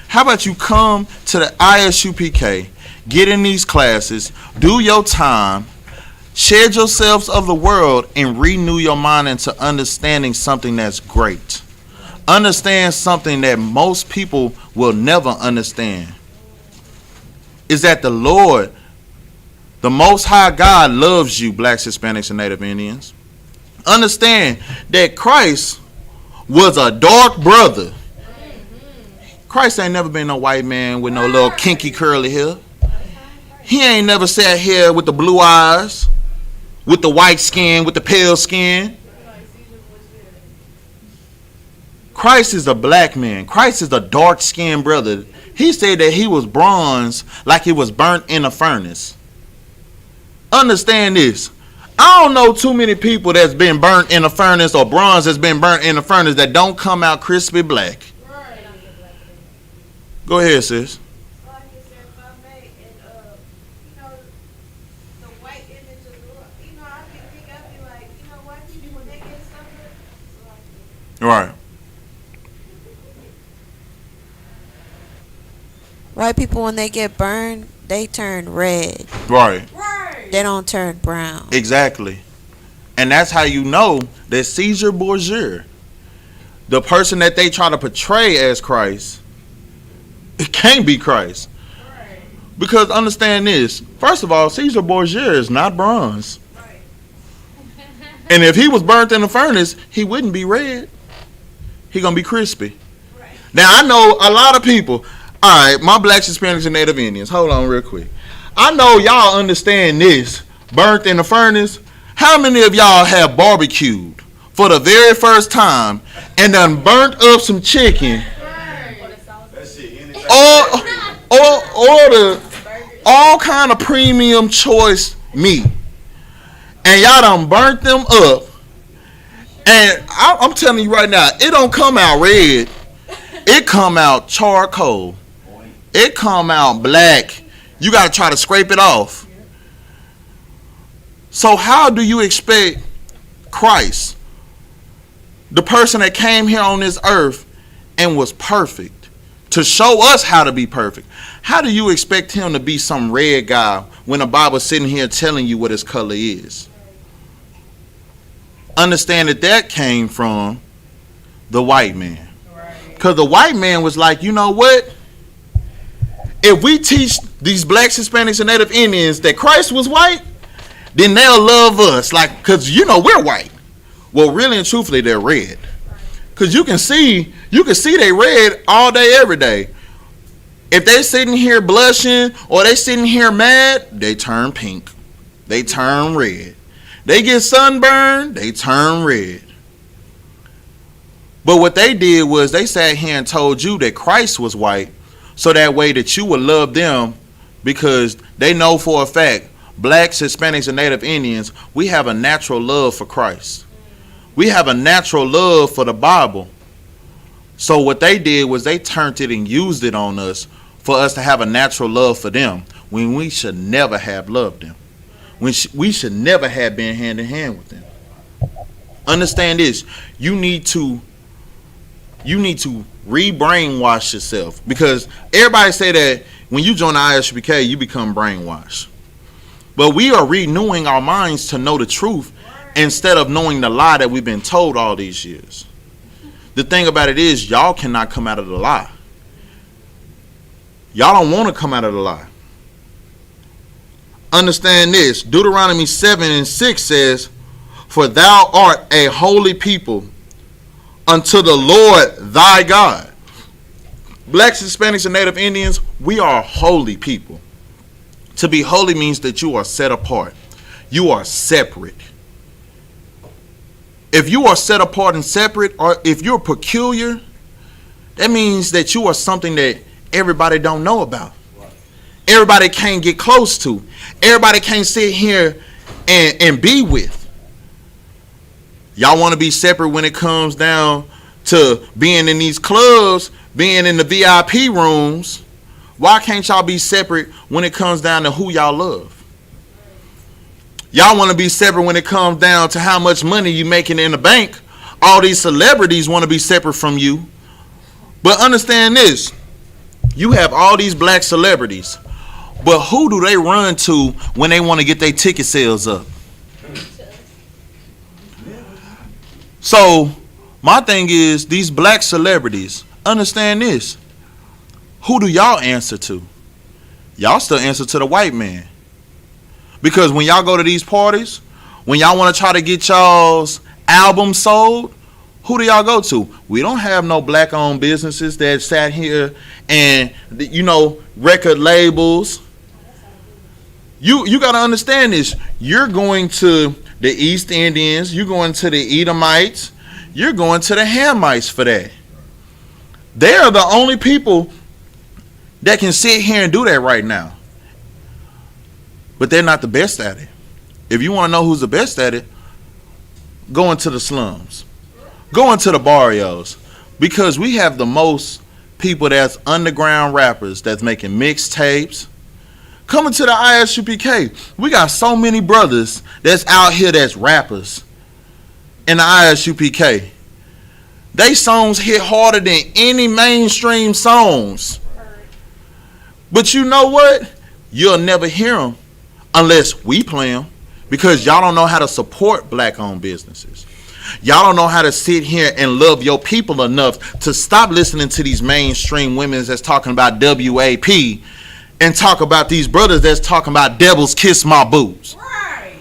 How about you come to the Isupk, get in these classes, do your time, shed yourselves of the world, and renew your mind into understanding something that's great. Understand something that most people will never understand. Is that the Lord, the Most High God, loves you, blacks, Hispanics, and Native Indians. Understand that Christ was a dark brother. Christ ain't never been no white man with no little kinky curly hair. He ain't never sat here with the blue eyes, with the white skin, with the pale skin. Christ is a black man. Christ is a dark-skinned brother. He said that he was bronze like he was burnt in a furnace. Understand this. I don't know too many people that's been burnt in a furnace or bronze that's been burnt in a furnace that don't come out crispy black. Go ahead, sis. Right. White people, when they get burned, they turn red. Right. They don't turn brown. Exactly. And that's how you know that Caesar Borgia, the person that they try to portray as Christ, it can't be Christ. Because understand this. First of all, Caesar Borgia is not bronze. And if he was burnt in the furnace, he wouldn't be red. He gonna be crispy. Now I know a lot of people. All right, my blacks, Hispanics, and Native Indians. Hold on real quick. I know y'all understand this. Burnt in the furnace. How many of y'all have barbecued for the very first time and done burnt up some chicken? Or all kind of premium choice meat. And y'all done burnt them up. And I'm telling you right now, it don't come out red. It come out charcoal. It come out black. You got to try to scrape it off. So how do you expect Christ, the person that came here on this earth and was perfect, to show us how to be perfect? How do you expect him to be some red guy when the Bible's sitting here telling you what his color is? Understand that came from the white man. Because the white man was like, you know what? If we teach these blacks, Hispanics, and Native Indians that Christ was white, then they'll love us. Like, because, we're white. Well, really and truthfully, they're red. Because you can see they red all day, every day. If they sitting here blushing or they sitting here mad, they turn pink. They turn red. They get sunburned, they turn red. But what they did was they sat here and told you that Christ was white, so that way that you would love them, because they know for a fact, blacks, Hispanics, and Native Indians, we have a natural love for Christ. We have a natural love for the Bible. So what they did was they turned it and used it on us for us to have a natural love for them when we should never have loved them. When we should never have been hand in hand with them. Understand this. You need to re-brainwash yourself, because everybody say that when you join the Isupk, you become brainwashed. But we are renewing our minds to know the truth instead of knowing the lie that we've been told all these years. The thing about it is, y'all cannot come out of the lie. Y'all don't want to come out of the lie. Understand this. Deuteronomy 7:6 says, "For thou art a holy people unto the Lord thy God." Blacks, Hispanics, and Native Indians, we are holy people. To be holy means that you are set apart. You are separate. If you are set apart and separate, or if you're peculiar, that means that you are something that everybody don't know about. Everybody can't get close to. Everybody can't sit here and be with. Y'all want to be separate when it comes down to being in these clubs, being in the VIP rooms. Why can't y'all be separate when it comes down to who y'all love? Y'all want to be separate when it comes down to how much money you making in the bank. All these celebrities want to be separate from you. But understand this. You have all these black celebrities. But who do they run to when they want to get their ticket sales up? So my thing is, these black celebrities, understand this. Who do y'all answer to? Y'all still answer to the white man. Because when y'all go to these parties, when y'all want to try to get y'all's album sold, who do y'all go to? We don't have no black-owned businesses that sat here and, record labels. You got to understand this. You're going to the East Indians. You're going to the Edomites. You're going to the Hamites for that. They are the only people that can sit here and do that right now. But they're not the best at it. If you want to know who's the best at it, go into the slums. Go into the barrios. Because we have the most people that's underground rappers that's making mixtapes. Coming to the ISUPK, we got so many brothers that's out here that's rappers in the ISUPK. They songs hit harder than any mainstream songs. But you know what? You'll never hear them unless we play them, because y'all don't know how to support black-owned businesses. Y'all don't know how to sit here and love your people enough to stop listening to these mainstream women that's talking about WAP and talk about these brothers that's talking about devils kiss my boobs. Right.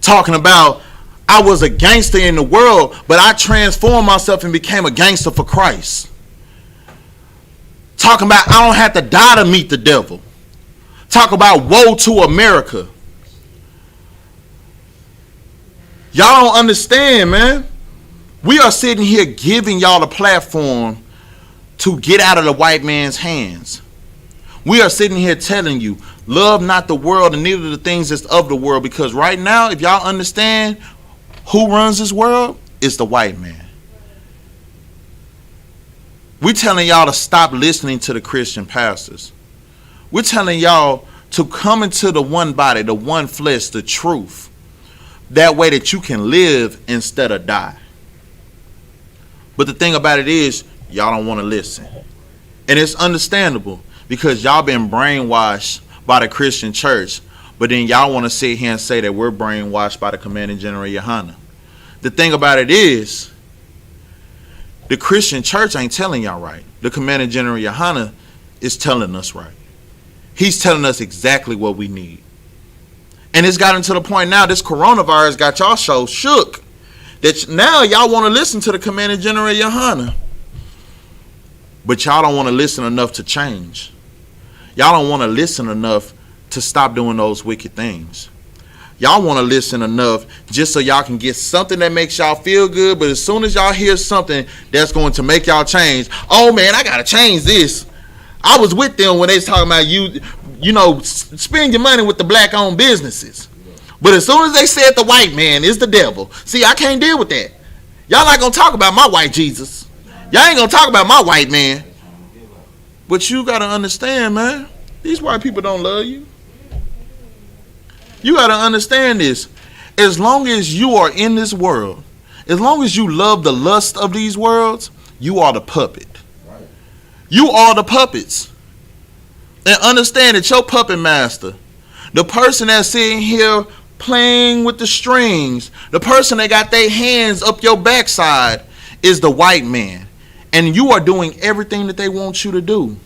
Talking about, I was a gangster in the world, but I transformed myself and became a gangster for Christ. Talking about, I don't have to die to meet the devil. Talk about woe to America. Y'all don't understand, man. We are sitting here giving y'all a platform to get out of the white man's hands. We are sitting here telling you, love not the world and neither the things that's of the world, because right now, if y'all understand who runs this world, it's the white man. We're telling y'all to stop listening to the Christian pastors. We're telling y'all to come into the one body, the one flesh, the truth. That way that you can live instead of die. But the thing about it is, y'all don't want to listen. And it's understandable, because y'all been brainwashed by the Christian church, but then y'all want to sit here and say that we're brainwashed by the Commanding General Yohana. The thing about it is, the Christian church ain't telling y'all right. The Commanding General Yohana is telling us right. He's telling us exactly what we need. And it's gotten to the point now, this coronavirus got y'all so shook that now y'all want to listen to the Commanding General Yohana. But y'all don't want to listen enough to change. Y'all don't want to listen enough to stop doing those wicked things. Y'all want to listen enough just so y'all can get something that makes y'all feel good, but as soon as y'all hear something that's going to make y'all change, oh man, I got to change this. I was with them when they was talking about spend your money with the black-owned businesses. But as soon as they said the white man is the devil, see, I can't deal with that. Y'all not going to talk about my white Jesus. Y'all ain't going to talk about my white man. But you got to understand, man, these white people don't love you. You got to understand this. As long as you are in this world, as long as you love the lust of these worlds, you are the puppet. You are the puppets. And understand that your puppet master, the person that's sitting here playing with the strings, the person that got their hands up your backside is the white man. And you are doing everything that they want you to do.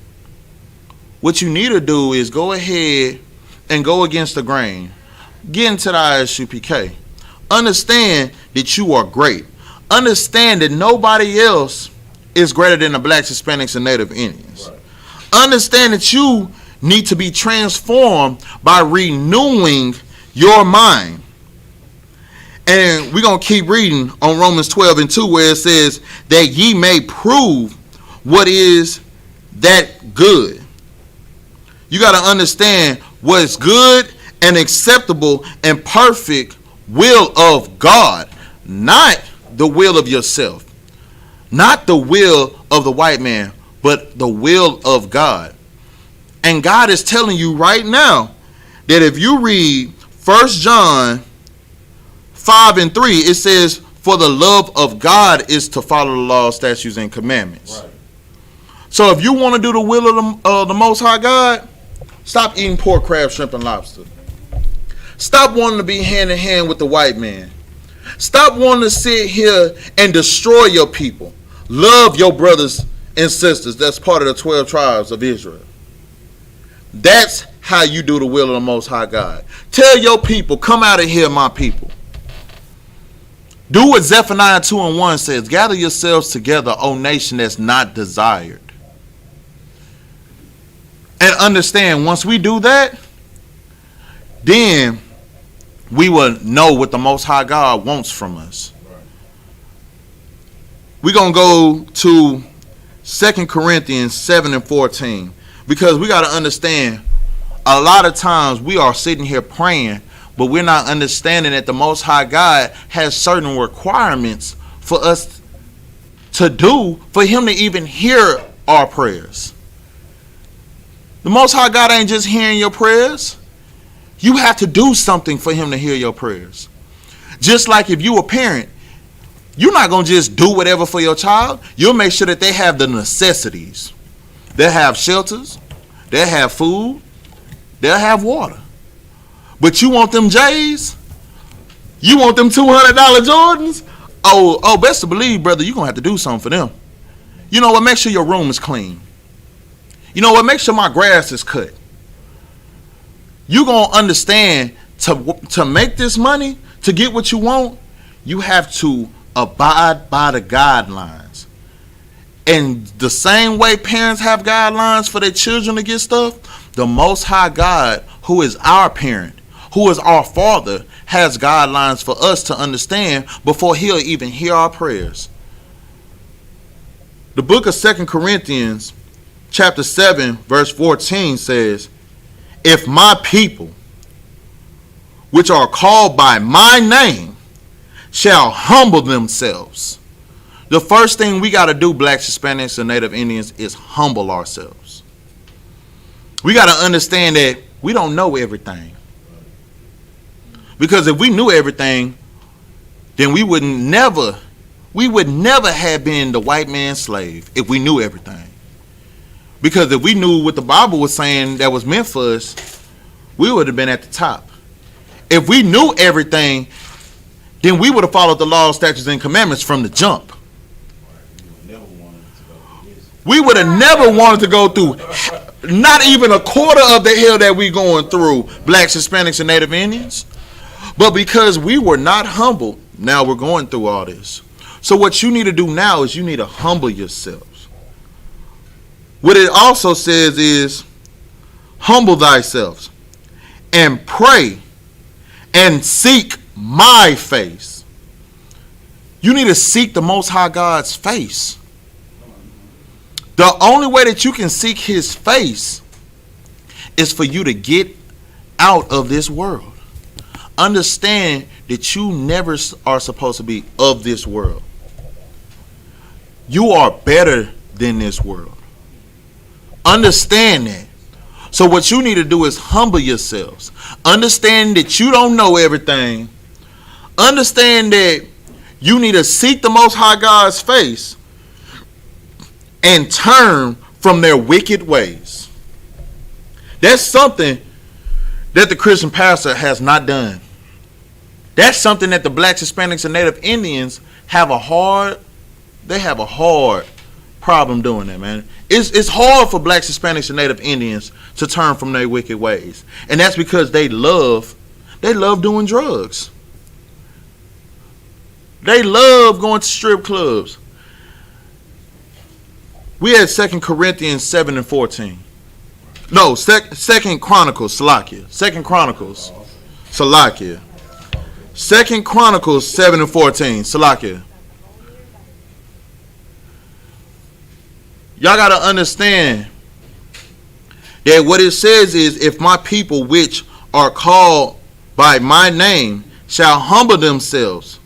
What you need to do is go ahead and go against the grain. Get into the Isupk. Understand that you are great. Understand that nobody else is greater than the blacks, Hispanics, and Native Indians. Right. Understand that you need to be transformed by renewing your mind. And we're going to keep reading on Romans 12:2, where it says that ye may prove what is that good. You got to understand what's good and acceptable and perfect will of God, not the will of yourself, not the will of the white man, but the will of God. And God is telling you right now that if you read 1 John 5:3, it says, for the love of God is to follow the law, statutes, and commandments. Right. So if you want to do the will of the Most High God, stop eating pork, crab, shrimp, and lobster. Stop wanting to be hand in hand with the white man. Stop wanting to sit here and destroy your people. Love your brothers and sisters. That's part of the 12 tribes of Israel. That's how you do the will of the Most High God. Tell your people, come out of here, my people. Do what Zephaniah 2:1 says. Gather yourselves together, O nation that's not desired. And understand, once we do that, then we will know what the Most High God wants from us. Right. We're going to go to 2 Corinthians 7:14, because we got to understand, a lot of times we are sitting here praying, but we're not understanding that the Most High God has certain requirements for us to do for him to even hear our prayers. The Most High God ain't just hearing your prayers. You have to do something for him to hear your prayers. Just like if you a parent, you're not going to just do whatever for your child. You'll make sure that they have the necessities. They'll have shelters. They'll have food. They'll have water. But you want them J's? You want them $200 Jordans? Oh, best to believe, brother, you're going to have to do something for them. You know what? Make sure your room is clean. You know what? Make sure my grass is cut. You're going to understand, to make this money, to get what you want, you have to abide by the guidelines. And the same way parents have guidelines for their children to get stuff, the Most High God, who is our parent, who is our Father, has guidelines for us to understand before he'll even hear our prayers. The book of 2 Corinthians chapter 7 verse 14 says, if my people, which are called by my name, shall humble themselves. The first thing we got to do, blacks, Hispanics, and Native Indians, is humble ourselves. We got to understand that we don't know everything. Because if we knew everything, then we would never have been the white man's slave if we knew everything. Because if we knew what the Bible was saying that was meant for us, we would have been at the top. If we knew everything, then we would have followed the laws, statutes, and commandments from the jump. We would have never wanted to go through not even a quarter of the hell that we going through, blacks, Hispanics, and Native Indians. But because we were not humble, now we're going through all this. So what you need to do now is you need to humble yourselves. What it also says is, humble thyself and pray and seek my face. You need to seek the Most High God's face. The only way that you can seek his face is for you to get out of this world. Understand that you never are supposed to be of this world. You are better than this world. Understand that. So what you need to do is humble yourselves. Understand that you don't know everything. Understand that you need to seek the Most High God's face and turn from their wicked ways. That's something that the Christian pastor has not done. That's something that the blacks, Hispanics, and Native Indians have a hard problem doing that, man. It's hard for blacks, Hispanics, and Native Indians to turn from their wicked ways. And that's because they love doing drugs. They love going to strip clubs. We had 2 Corinthians 7 and 14. No, 2 Chronicles, Salakia. 2 Chronicles, Salakia. 2 Chronicles 7 and 14, Salakia. Y'all got to understand that what it says is, if my people which are called by my name shall humble themselves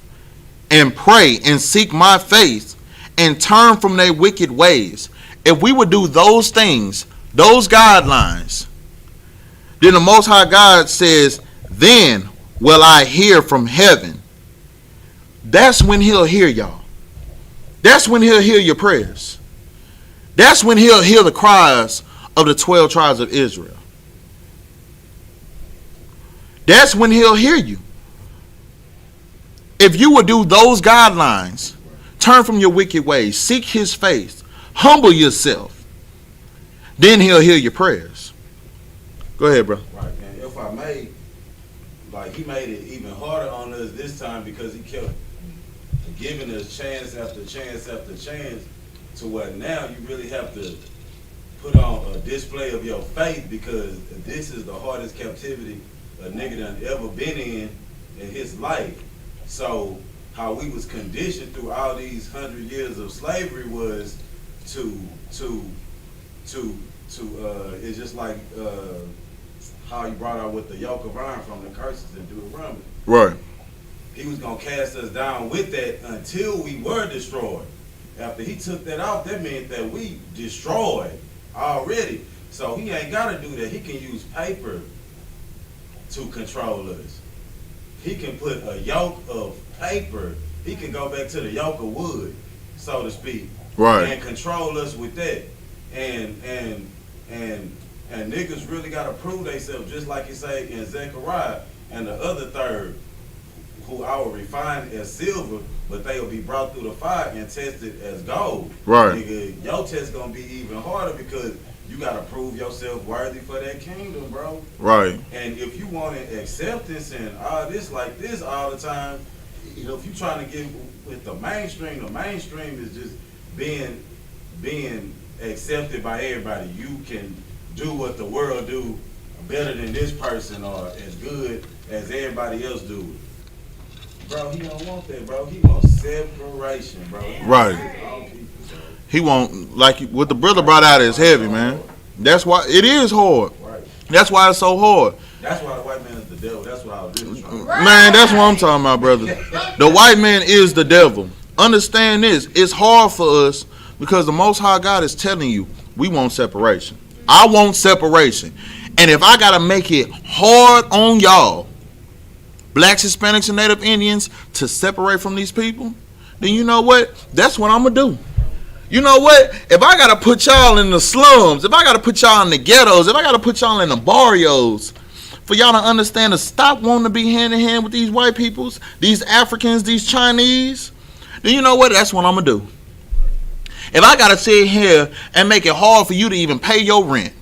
and pray and seek my face and turn from their wicked ways. If we would do those things, those guidelines, then the Most High God says, then will I hear from heaven. That's when he'll hear y'all. That's when he'll hear your prayers. That's when he'll hear the cries of the 12 tribes of Israel. That's when he'll hear you. If you would do those guidelines, turn from your wicked ways, seek his face, humble yourself, then he'll hear your prayers. Go ahead, bro. Right, and if I may, like, he made it even harder on us this time because he kept giving us chance after chance after chance, to where now you really have to put on a display of your faith, because this is the hardest captivity a nigga done ever been in his life. So how we was conditioned through all these 100 years of slavery was to it's just like how he brought out with the yoke of iron from the curses in Deuteronomy. Right. He was gonna cast us down with that until we were destroyed. After he took that off, that meant that we destroyed already. So he ain't gotta do that. He can use paper to control us. He can put a yoke of paper. He can go back to the yoke of wood, so to speak, Right. and control us with that. And niggas really gotta prove themselves, just like you say in Zechariah and the other third, who I will refine as silver, but they will be brought through the fire and tested as gold. Right. Nigga, your test gonna be even harder because you gotta prove yourself worthy for that kingdom, bro. Right. And if you want acceptance and all this like this all the time, you know, if you trying to get with the mainstream is just being accepted by everybody. You can do what the world do better than this person, or as good as everybody else do it. Bro, he don't want that, bro. He wants separation, bro. Right. He won't, like what the brother brought out is heavy, man. That's why it is hard. Right. That's why it's so hard. That's why the white man is the devil. That's what I was really trying to Man, that's what I'm talking about, brother. The white man is the devil. Understand this. It's hard for us because the Most High God is telling you, we want separation. I want separation. And if I got to make it hard on y'all, blacks, Hispanics, and Native Indians, to separate from these people, then you know what? That's what I'm going to do. You know what? If I got to put y'all in the slums, if I got to put y'all in the ghettos, if I got to put y'all in the barrios, for y'all to understand to stop wanting to be hand in hand with these white peoples, these Africans, these Chinese, then you know what? That's what I'm going to do. If I got to sit here and make it hard for you to even pay your rent,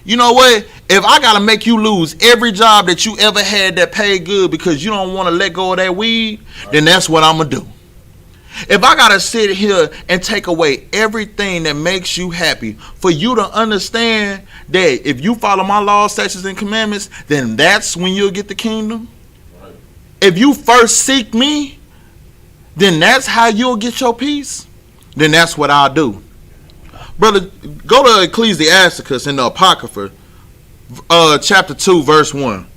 you know what? If I got to make you lose every job that you ever had that paid good because you don't want to let go of that weed, then that's what I'm going to do. If I got to sit here and take away everything that makes you happy for you to understand that if you follow my laws, statutes, and commandments, then that's when you'll get the kingdom. Right. If you first seek me, then that's how you'll get your peace. Then that's what I'll do. Brother, go to Ecclesiasticus in the Apocrypha, chapter 2, verse 1.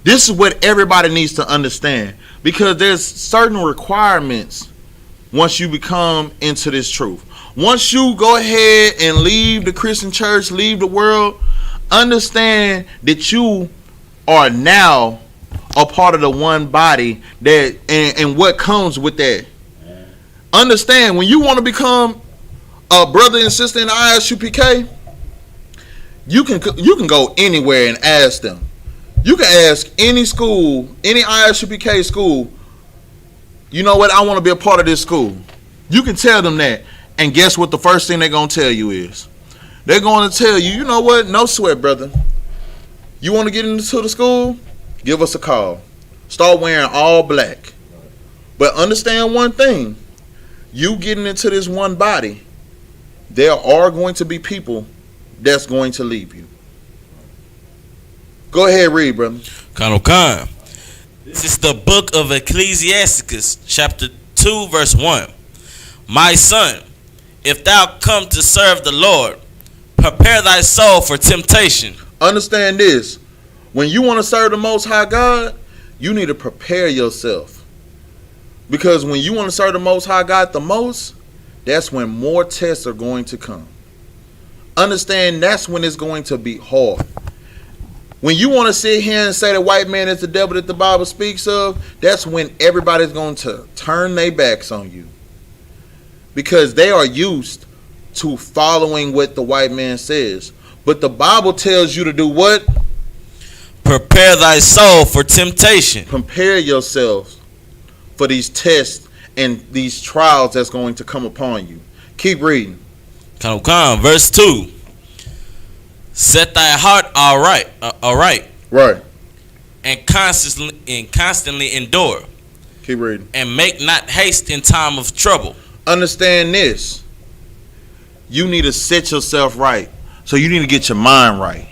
This is what everybody needs to understand, because there's certain requirements once you become into this truth. Once you go ahead and leave the Christian church, leave the world, understand that you are now a part of the one body that and what comes with that. Understand, when you want to become a brother and sister in the Isupk, you can go anywhere and ask them. You can ask any school, any ISUPK school, you know what, I want to be a part of this school. You can tell them that. And guess what the first thing they're going to tell you is? They're going to tell you, you know what, no sweat, brother. You want to get into the school? Give us a call. Start wearing all black. But understand one thing. You getting into this one body, there are going to be people that's going to leave you. Go ahead, read, brother. Khan. This is the book of Ecclesiasticus, chapter 2, verse 1. My son, if thou come to serve the Lord, prepare thy soul for temptation. Understand this. When you want to serve the Most High God, you need to prepare yourself. Because when you want to serve the Most High God the most, that's when more tests are going to come. Understand that's when it's going to be hard. When you want to sit here and say the white man is the devil that the Bible speaks of, that's when everybody's going to turn their backs on you. Because they are used to following what the white man says. But the Bible tells you to do what? Prepare thy soul for temptation. Prepare yourself for these tests and these trials that's going to come upon you. Keep reading. Khan. Verse 2. Set thy heart aright, Right. and constantly endure, Keep reading. and make not haste in time of trouble. Understand this. You need to set yourself right. So you need to get your mind right.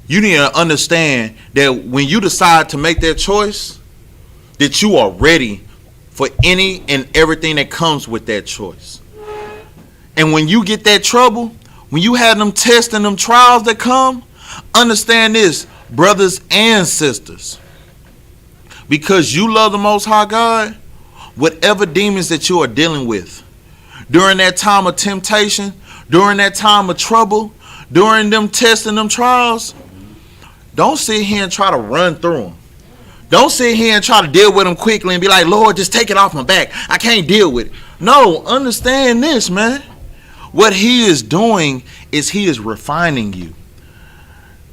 You need to understand that when you decide to make that choice, that you are ready for any and everything that comes with that choice. And when you get that trouble, when you have them tests and them trials that come, understand this, brothers and sisters. Because you love the Most High God, whatever demons that you are dealing with, during that time of temptation, during that time of trouble, during them tests and them trials, don't sit here and try to run through them. Don't sit here and try to deal with them quickly and be like, Lord, just take it off my back. I can't deal with it. No, understand this, man. What he is doing is he is refining you.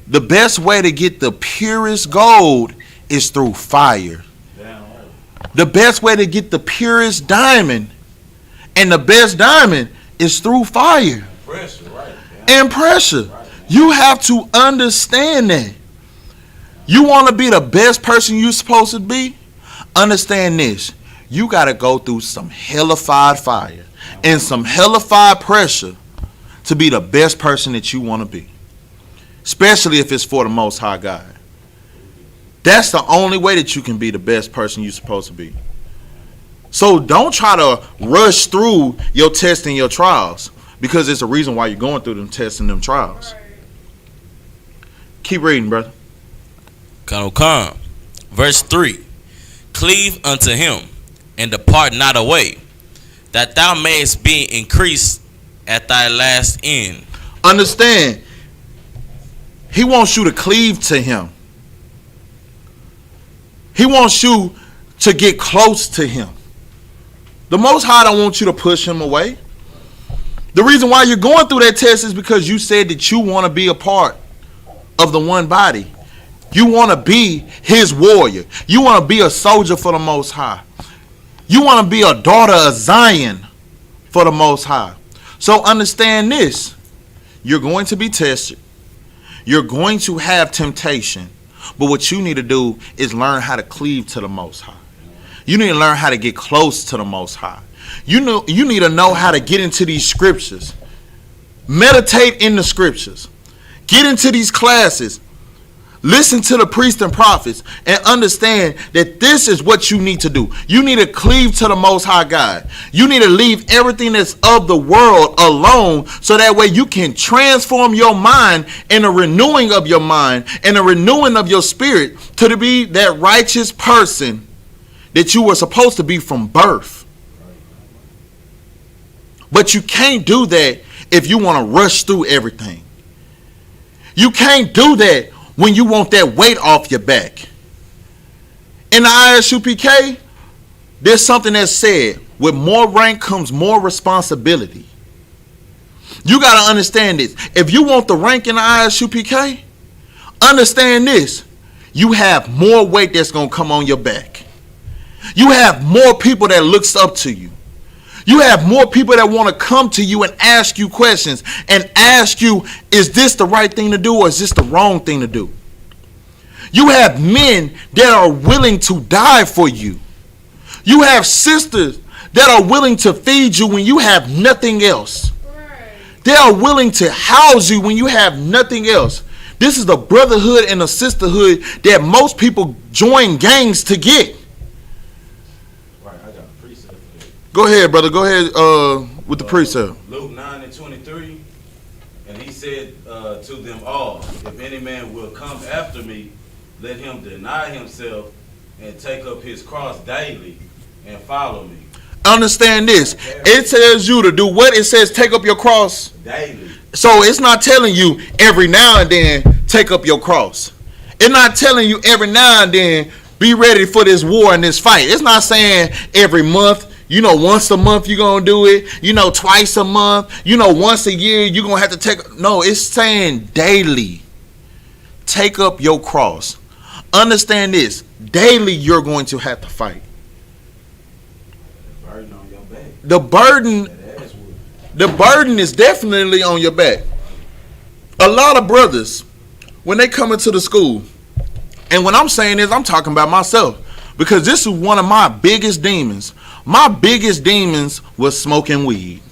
The best way to get the purest gold is through fire. The best way to get the purest diamond and the best diamond is through fire. Pressure, right? And pressure. You have to understand that. You want to be the best person you're supposed to be? Understand this. You got to go through some hellified fire and some hellified pressure to be the best person that you want to be. Especially if it's for the Most High God. That's the only way that you can be the best person you're supposed to be. So don't try to rush through your tests and your trials, because it's a reason why you're going through them tests and them trials. Keep reading, brother. Khan. Verse 3. Cleave unto him, and depart not away, that thou mayest be increased at thy last end. Understand, he wants you to cleave to him. He wants you to get close to him. The Most High don't want you to push him away. The reason why you're going through that test is because you said that you want to be a part of the one body. You want to be his warrior. You want to be a soldier for the Most High. You want to be a daughter of Zion for the Most High. So understand this. You're going to be tested. You're going to have temptation. But what you need to do is learn how to cleave to the Most High. You need to learn how to get close to the Most High. You need to know how to get into these scriptures. Meditate in the scriptures. Get into these classes. Listen to the priests and prophets and understand that this is what you need to do. You need to cleave to the Most High God. You need to leave everything that's of the world alone, so that way you can transform your mind and a renewing of your mind and a renewing of your spirit to be that righteous person that you were supposed to be from birth. But you can't do that if you want to rush through everything. You can't do that when you want that weight off your back. In the ISUPK, there's something that's said, with more rank comes more responsibility. You got to understand this. If you want the rank in the ISUPK, understand this. you have more weight that's going to come on your back. You have more people that looks up to you. You have more people that want to come to you and ask you questions and ask you, is this the right thing to do or is this the wrong thing to do? You have men that are willing to die for you. You have sisters that are willing to feed you when you have nothing else. They are willing to house you when you have nothing else. This is the brotherhood and the sisterhood that most people join gangs to get. Right, I got a precept for that. Go ahead, brother. Go ahead with the precept. Luke 9:23, and he said to them all, if any man will come after me, let him deny himself and take up his cross daily and follow me. Understand this. It tells you to do what? It says take up your cross daily. So it's not telling you every now and then take up your cross. It's not telling you every now and then be ready for this war and this fight. It's not saying every month, once a month you're going to do it, twice a month, once a year you're going to have to take. No, it's saying daily. Take up your cross. Understand this. Daily you're going to have to fight. Burden on your back. The burden is definitely on your back. A lot of brothers, when they come into the school, and when I'm saying this, I'm talking about myself, because this is one of my biggest demons. My biggest demons was smoking weed.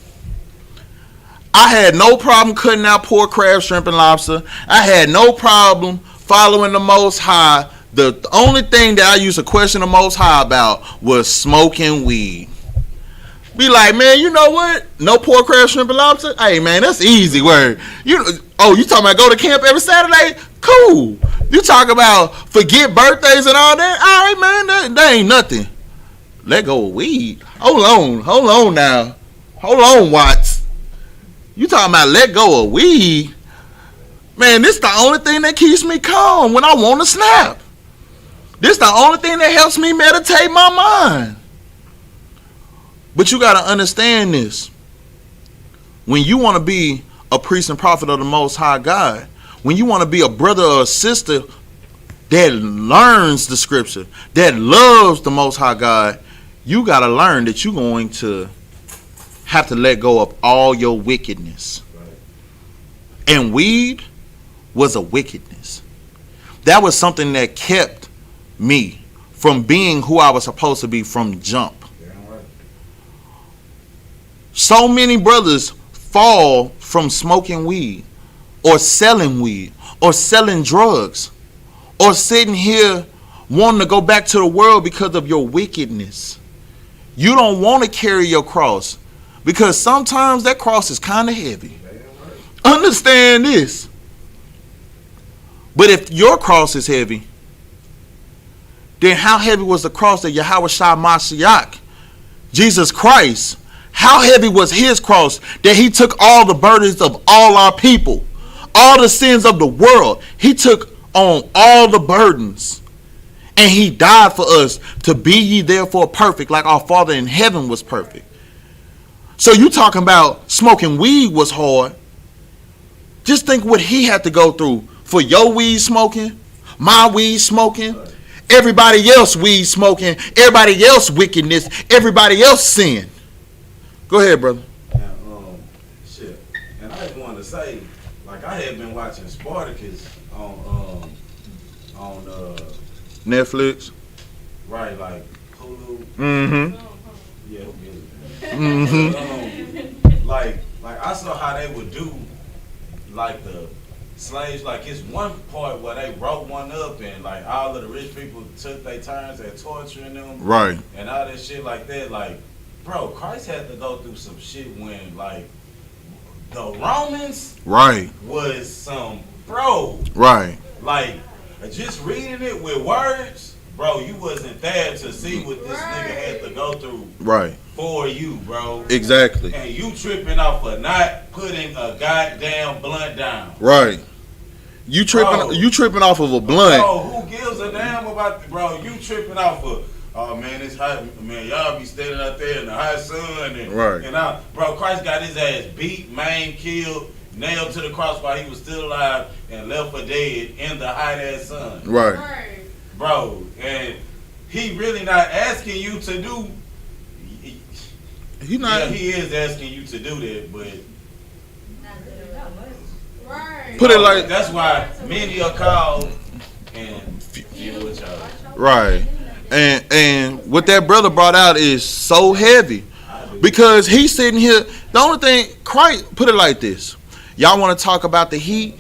I had no problem cutting out pork, crab, shrimp, and lobster. I had no problem following the Most High. The only thing that I used to question the Most High about was smoking weed. Be like, man, you know what? No pork, crab, shrimp, and lobster? Hey, man, that's easy word. You talking about go to camp every Saturday? Cool. You talk about forget birthdays and all that? All right, man, that ain't nothing. Let go of weed. Hold on now. Hold on, Watts. You talking about let go of weed? Man, this the only thing that keeps me calm when I want to snap. This the only thing that helps me meditate my mind. But you got to understand this. When you want to be a priest and prophet of the Most High God, when you want to be a brother or a sister that learns the scripture, that loves the Most High God, you got to learn that you're going to have to let go of all your wickedness. Right. And weed was a wickedness. That was something that kept me from being who I was supposed to be from jump. So many brothers fall from smoking weed or selling weed or selling drugs or sitting here wanting to go back to the world because of your wickedness. You don't want to carry your cross because sometimes that cross is kind of heavy. Understand this. But if your cross is heavy, then how heavy was the cross that Yahweh Shai Mashiach, Jesus Christ, how heavy was his cross that he took all the burdens of all our people, all the sins of the world. He took on all the burdens and he died for us to be ye therefore perfect like our Father in heaven was perfect. So you talking about smoking weed was hard. Just think what he had to go through for your weed smoking, my weed smoking, everybody else weed smoking, everybody else wickedness, everybody else sin. Go ahead, brother. And, shit. And I just wanted to say, like, I had been watching Spartacus on Netflix. Right, like Hulu. Mm-hmm. Yeah, Mm-hmm. like I saw how they would do, like the slaves. Like it's one part where they wrote one up, and like all of the rich people took their turns at torturing them. Right. And all that shit like that. Like, bro, Christ had to go through some shit when like the Romans. Right. Was some bro. Right. Like just reading it with words, bro. You wasn't there to see what this nigga had to go through. Right. For you, bro. Exactly. And you tripping off for not putting a goddamn blunt down. Right. You tripping off of a blunt. Bro, who gives a damn about bro? You tripping off of oh man, it's hot, man. Y'all be standing out there in the hot sun and right. And bro, Christ got his ass beat, maimed, killed, nailed to the cross while he was still alive and left for dead in the hot ass sun. Right. Bro, and he really not asking you to do. He not. Yeah, he is asking you to do that, but Put it like that's why many are called and few are chosen. right. And what that brother brought out is so heavy because he's sitting here. The only thing, Christ, put it like this: y'all want to talk about the heat?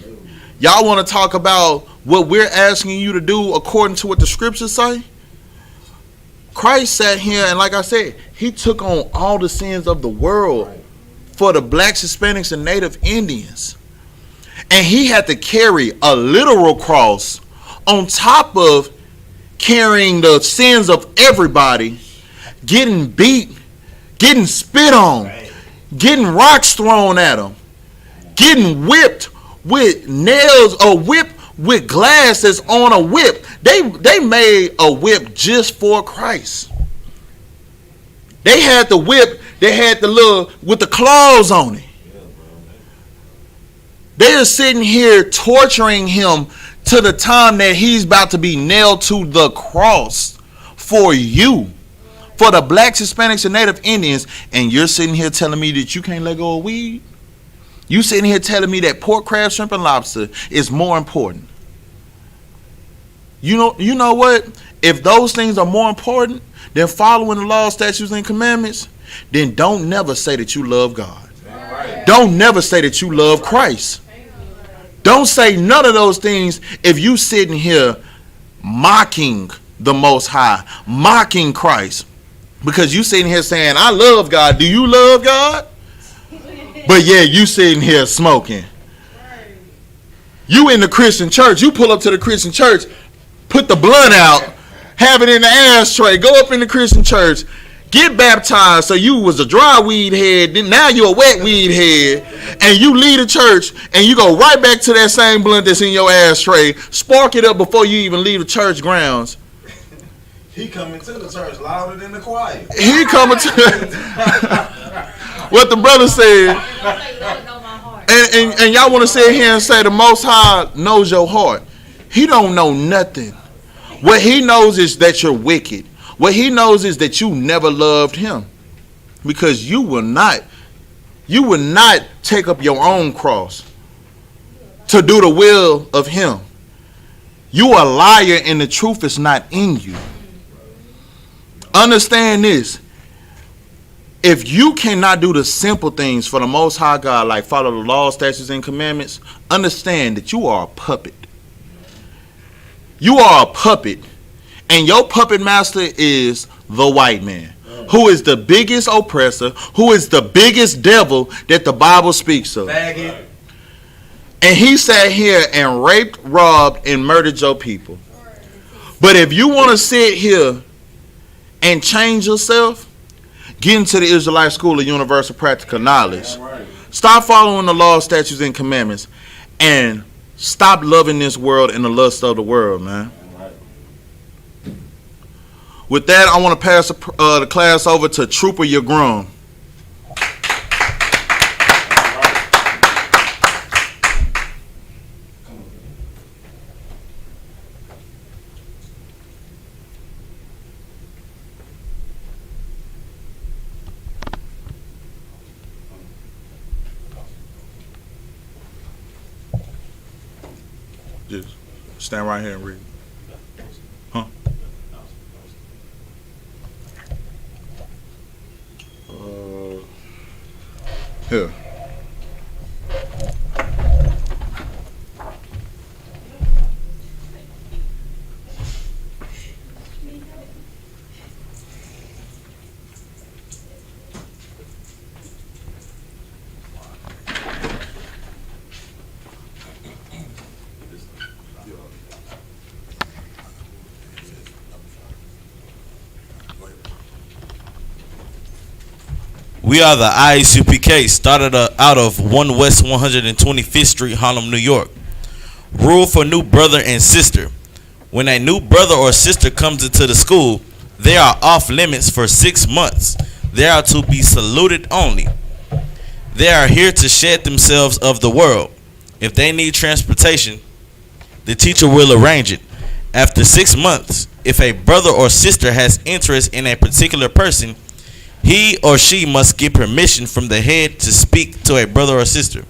Y'all want to talk about what we're asking you to do according to what the scriptures say? Christ sat here and, like I said, he took on all the sins of the world for the blacks, Hispanics, and Native Indians. And he had to carry a literal cross on top of carrying the sins of everybody, getting beat, getting spit on, getting rocks thrown at him, getting whipped with nails or whipped with glass that's on a whip. They made a whip just for Christ. They had the whip, they had the little with the claws on it. They are sitting here torturing him to the time that he's about to be nailed to the cross for you, for the blacks, Hispanics, and Native Indians, and you're sitting here telling me that you can't let go of weed? You sitting here telling me that pork, crab, shrimp, and lobster is more important? You know what? If those things are more important than following the law, statutes, and commandments, then don't never say that you love God. Don't never say that you love Christ. Don't say none of those things if you sitting here mocking the Most High, mocking Christ. Because you sitting here saying, I love God. Do you love God? But yeah, you sitting here smoking. You in the Christian church. You pull up to the Christian church, put the blunt out, have it in the ashtray, go up in the Christian church, get baptized so you was a dry weed head, then now you're a wet weed head, and you leave the church and you go right back to that same blunt that's in your ashtray, spark it up before you even leave the church grounds. He coming to the church louder than the choir. He coming to what the brother said. And y'all want to sit here and say the Most High knows your heart. He don't know nothing. What he knows is that you're wicked. What he knows is that you never loved him, because you will not take up your own cross to do the will of him. You are a liar and the truth is not in you. Understand this. If you cannot do the simple things for the Most High God, like follow the law, statutes, and commandments, understand that you are a puppet. You are a puppet. And your puppet master is the white man, who is the biggest oppressor, who is the biggest devil that the Bible speaks of. Faggot. And he sat here and raped, robbed, and murdered your people. But if you want to sit here and change yourself, get into the Israelite School of Universal Practical Knowledge. Stop following the law, statutes, and commandments, and stop loving this world and the lust of the world, man. With that, I want to pass the class over to Trooper Yagrum. Just stand right here and read. Huh? Here. We are the Isupk, started out of 1 West 125th Street, Harlem, New York. Rule for new brother and sister. When a new brother or sister comes into the school, they are off limits for 6 months. They are to be saluted only. They are here to shed themselves of the world. If they need transportation, the teacher will arrange it. After 6 months, if a brother or sister has interest in a particular person, he or she must get permission from the head to speak to a brother or sister.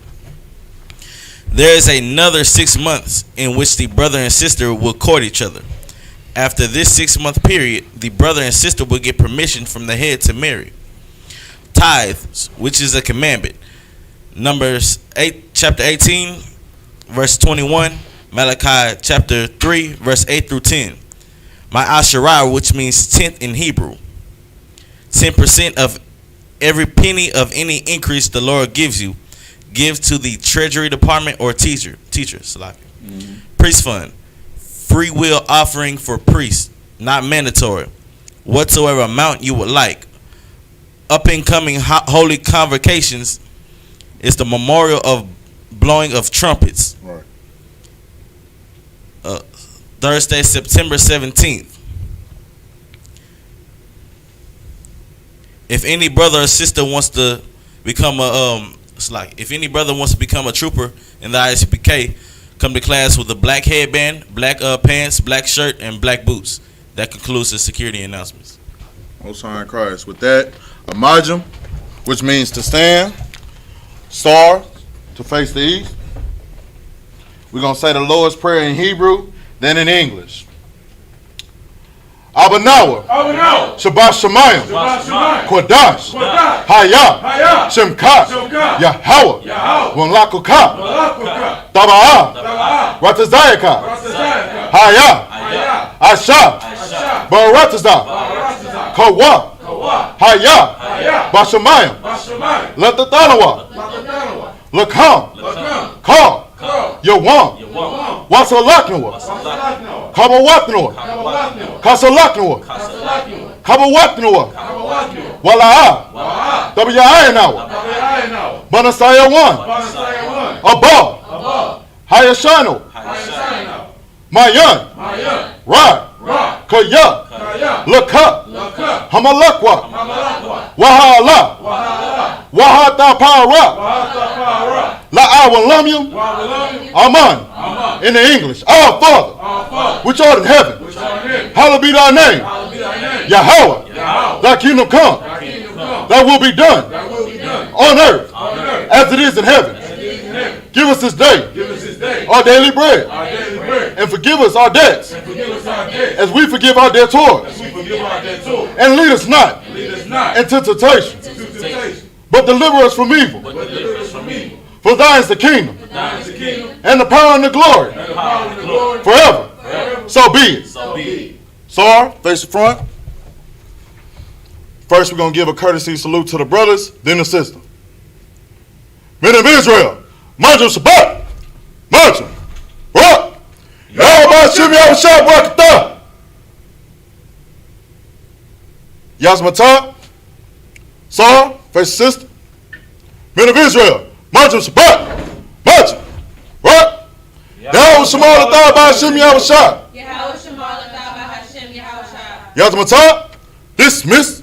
There is another 6 months in which the brother and sister will court each other. After this 6-month period, the brother and sister will get permission from the head to marry. Tithes, which is a commandment. Numbers 8, chapter 18, verse 21. Malachi chapter 3, verse 8 through 10. My Asherah, which means tenth in Hebrew. 10% of every penny of any increase the Lord gives you, give to the treasury department or teacher. Priest fund. Free will offering for priests, not mandatory. Whatsoever amount you would like. Up and coming holy convocations is the memorial of blowing of trumpets. Right. Thursday, September 17th. If any brother or sister wants to become if any brother wants to become a trooper in the Isupk, come to class with a black headband, black pants, black shirt, and black boots. That concludes the security announcements. Most High in Christ. With that, Amajim, which means to stand, Star, to face the east. We're going to say the Lord's Prayer in Hebrew, then in English. Abanawa, Shabbat Shemayim, Kodash, Hayah, Shemkat, Yahweh, Wanlakuka, Taba'ah, Ratazayaka, Hayah, Asha, Baratazah, Kawa, Hayah, Bashamayim, Letatanawa, Lakam, Ka, Yawam, Wasalaknawa, Kabawatnawa, Kasalaknawa, Kabawatnawa, Walaa, Tabiyayanawa, Banasaya 1, Abba, Hayashano, Mayan, Ra, Kaya, Laka, Hamalakwa, Wahala, Wahata Para, La'awalamyam, Aman, in the English, Our Father, which art in heaven, hallowed be thy name, Yahweh, thy kingdom come, thy will be done, on earth, as it is in heaven. Give us this day our daily bread, and forgive us our debts, as we forgive our debtors, and lead us not into temptation, but deliver us from evil. For thine is the kingdom, and the power and the glory, forever. So be it. Sar, face the front. First, we're going to give a courtesy salute to the brothers, then the sister. Men of Israel, Major Shabbat, Major, Rock, Yahweh Shimmy Awashab Rakata, Yazmatah, Sar, face the sister. Men of Israel, Major Shabbat, Major, Rock, Yahweh Shemal Atah Ba'Hashem Yahushua, Yazmatah, dismiss.